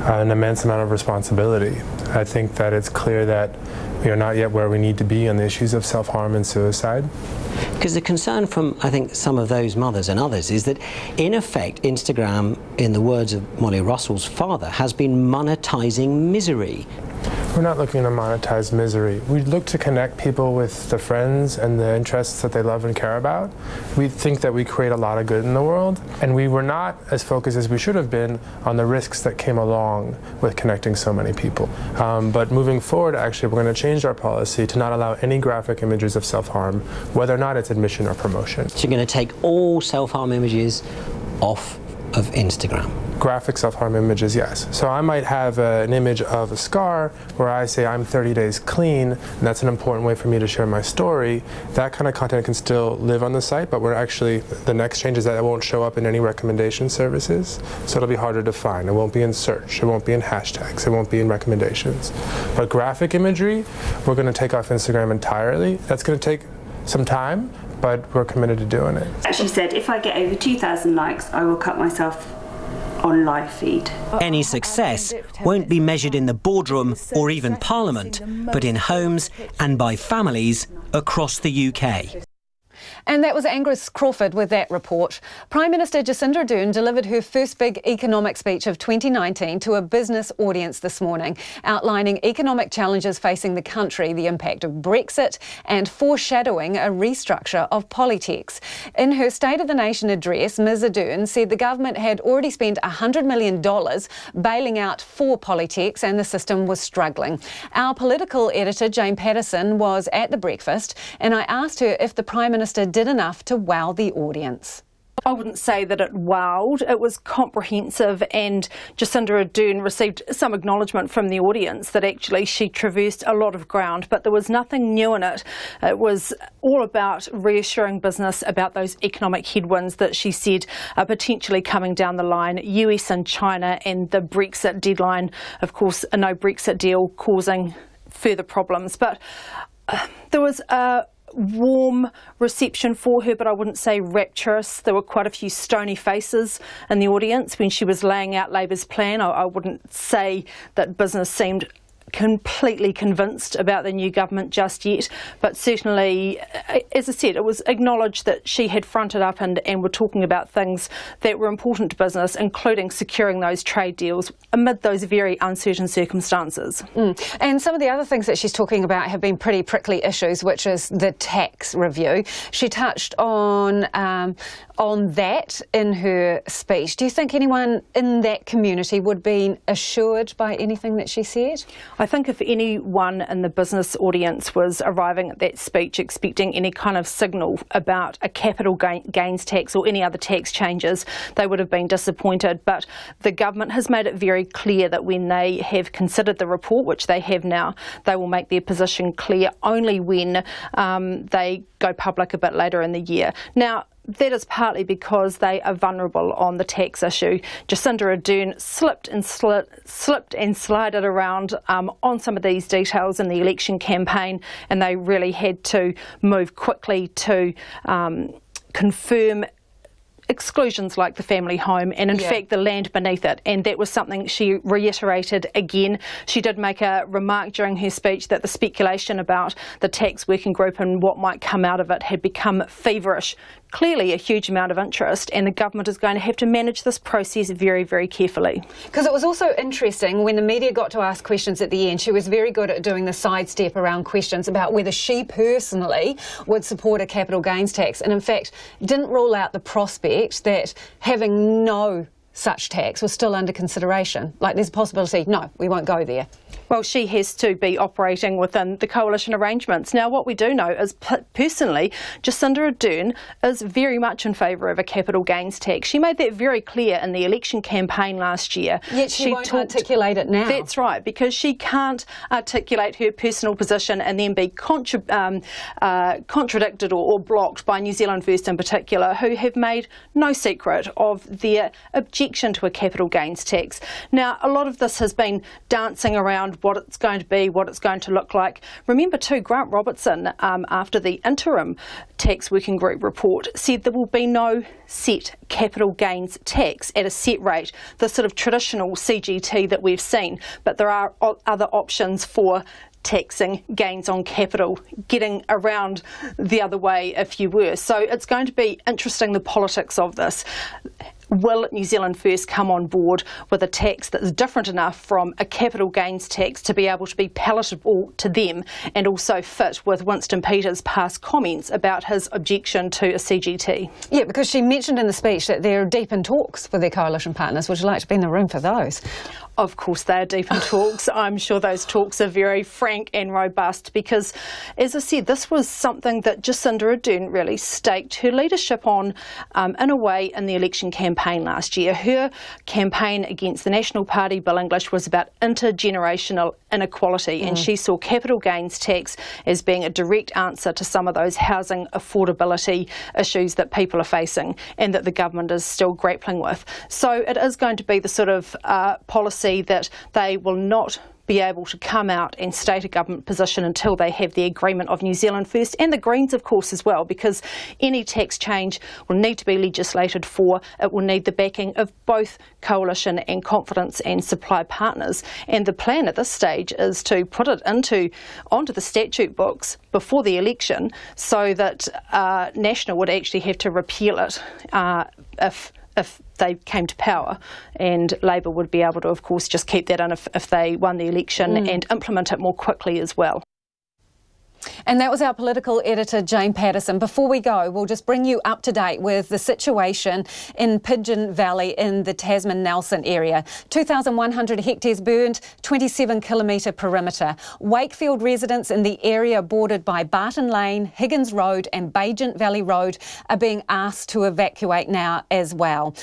Speaker 18: an immense amount of responsibility. I think that it's clear that we are not yet where we need to be on the issues of self-harm and suicide.
Speaker 14: Because the concern from, I think, some of those mothers and others is that, in effect, Instagram, in the words of Molly Russell's father, has been monetising misery.
Speaker 18: We're not looking to monetize misery. We look to connect people with the friends and the interests that they love and care about. We think that we create a lot of good in the world, and we were not as focused as we should have been on the risks that came along with connecting so many people. But moving forward, actually, we're going to change our policy to not allow any graphic images of self-harm, whether or not it's admission or promotion.
Speaker 14: So you're going to take all self-harm images off of Instagram?
Speaker 18: Graphic self-harm images, yes. So I might have an image of a scar where I say I'm 30 days clean, and that's an important way for me to share my story. That kind of content can still live on the site, but we're actually, the next change is that it won't show up in any recommendation services, so it'll be harder to find. It won't be in search, it won't be in hashtags, it won't be in recommendations. But graphic imagery, we're going to take off Instagram entirely. That's going to take some time, but we're committed to doing it.
Speaker 16: She said, if I get over 2,000 likes, I will cut myself on live feed.
Speaker 14: Any success won't be measured in the boardroom or even Parliament, but in homes and by families across the UK.
Speaker 4: And that was Angus Crawford with that report. Prime Minister Jacinda Ardern delivered her first big economic speech of 2019 to a business audience this morning, outlining economic challenges facing the country, the impact of Brexit, and foreshadowing a restructure of Polytechs. In her State of the Nation address, Ms Ardern said the government had already spent $100 million bailing out 4 Polytechs and the system was struggling. Our political editor, Jane Patterson, was at the breakfast, and I asked her if the Prime Minister did enough to wow the audience.
Speaker 19: I wouldn't say that it wowed. It was comprehensive, and Jacinda Ardern received some acknowledgement from the audience that actually she traversed a lot of ground, but there was nothing new in it. It was all about reassuring business about those economic headwinds that she said are potentially coming down the line, US and China, and the Brexit deadline, of course, a no Brexit deal causing further problems. But there was a warm reception for her, but I wouldn't say rapturous. There were quite a few stony faces in the audience when she was laying out Labour's plan. I wouldn't say that business seemed completely convinced about the new government just yet, but certainly, as I said, it was acknowledged that she had fronted up and were talking about things that were important to business, including securing those trade deals amid those very uncertain circumstances.
Speaker 4: And some of the other things that she's talking about have been pretty prickly issues, which is the tax review. She touched on that in her speech. Do you think anyone in that community would be assured by anything that she said?
Speaker 19: I think if anyone in the business audience was arriving at that speech expecting any kind of signal about a capital gains tax or any other tax changes, they would have been disappointed. But the government has made it very clear that when they have considered the report, which they have now, they will make their position clear only when they go public a bit later in the year. Now, that is partly because they are vulnerable on the tax issue. Jacinda Ardern slipped and slided around on some of these details in the election campaign, and they really had to move quickly to confirm exclusions like the family home and in fact the land beneath it, and that was something she reiterated again. She did make a remark during her speech that the speculation about the tax working group and what might come out of it had become feverish. Clearly a huge amount of interest, and the government is going to have to manage this process very, very carefully.
Speaker 4: Because it was also interesting when the media got to ask questions at the end. She was very good at doing the sidestep around questions about whether she personally would support a capital gains tax, and in fact didn't rule out the prospect that having no such tax was still under consideration? Like there's a possibility, no, we won't go there.
Speaker 19: Well, she has to be operating within the coalition arrangements. Now, what we do know is, personally, Jacinda Ardern is very much in favour of a capital gains tax. She made that very clear in the election campaign last year.
Speaker 4: Yet she won't articulate it now.
Speaker 19: That's right, because she can't articulate her personal position and then be contradicted or blocked by New Zealand First in particular, who have made no secret of their objection to a capital gains tax. Now, a lot of this has been dancing around what it's going to be, what it's going to look like. Remember too, Grant Robertson, after the interim tax working group report, said there will be no set capital gains tax at a set rate, the sort of traditional CGT that we've seen, but there are other options for taxing gains on capital, getting around the other way if you were. So it's going to be interesting, the politics of this. Will New Zealand First come on board with a tax that's different enough from a capital gains tax to be able to be palatable to them and also fit with Winston Peters' past comments about his objection to a CGT?
Speaker 4: Yeah, because she mentioned in the speech that they're deep in talks with their coalition partners. Would you like to be in the room for those?
Speaker 19: Of course they are deep in talks. I'm sure those talks are very frank and robust because, as I said, this was something that Jacinda Ardern really staked her leadership on in a way in the election campaign last year. Her campaign against the National Party, Bill English, was about intergenerational inequality, and she saw capital gains tax as being a direct answer to some of those housing affordability issues that people are facing and that the government is still grappling with. So it is going to be the sort of policy that they will not be able to come out and state a government position until they have the agreement of New Zealand First and the Greens, of course, as well, because any tax change will need to be legislated for. It will need the backing of both coalition and confidence and supply partners. And the plan at this stage is to put it onto the statute books before the election so that National would actually have to repeal it if they came to power, and Labour would be able to, of course, just keep that in if they won the election and implement it more quickly as well.
Speaker 4: And that was our political editor, Jane Patterson. Before we go, we'll just bring you up to date with the situation in Pigeon Valley in the Tasman Nelson area. 2,100 hectares burned, 27-kilometre perimeter. Wakefield residents in the area bordered by Barton Lane, Higgins Road and Pigeon Valley Road are being asked to evacuate now as well.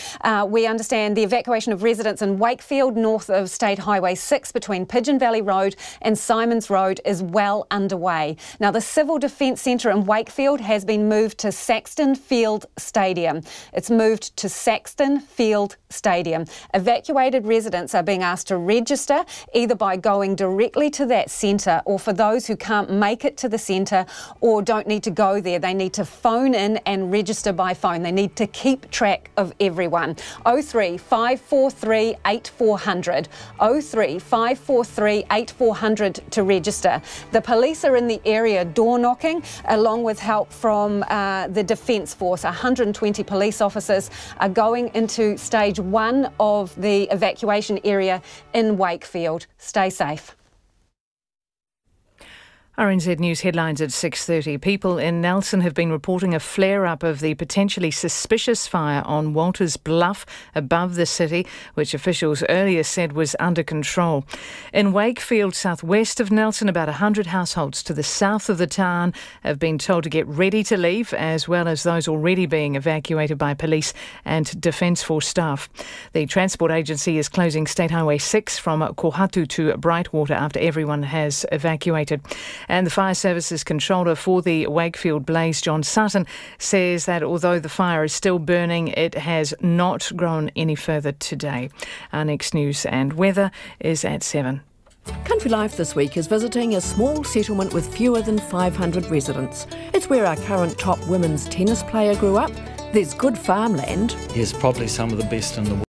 Speaker 4: We understand the evacuation of residents in Wakefield, north of State Highway 6 between Pigeon Valley Road and Simons Road is well underway. Now, the Civil Defence Centre in Wakefield has been moved to Saxton Field Stadium. It's moved to Saxton Field Stadium. Evacuated residents are being asked to register either by going directly to that centre, or for those who can't make it to the centre or don't need to go there, they need to phone in and register by phone. They need to keep track of everyone. 03 543 8400. 03 543 8400 to register. The police are in the area door knocking, along with help from the Defence Force. 120 police officers are going into stage 1 of the evacuation area in Wakefield. Stay safe.
Speaker 5: RNZ News headlines at 6:30. People in Nelson have been reporting a flare-up of the potentially suspicious fire on Walters Bluff above the city, which officials earlier said was under control. In Wakefield, southwest of Nelson, about 100 households to the south of the town have been told to get ready to leave, as well as those already being evacuated by police and Defence Force staff. The Transport Agency is closing State Highway 6 from Kohatu to Brightwater after everyone has evacuated. And the Fire Services Controller for the Wakefield blaze, John Sutton, says that although the fire is still burning, it has not grown any further today. Our next news and weather is at 7.
Speaker 9: Country Life this week is visiting a small settlement with fewer than 500 residents. It's where our current top women's tennis player grew up. There's good farmland.
Speaker 17: He's probably some of the best in the world.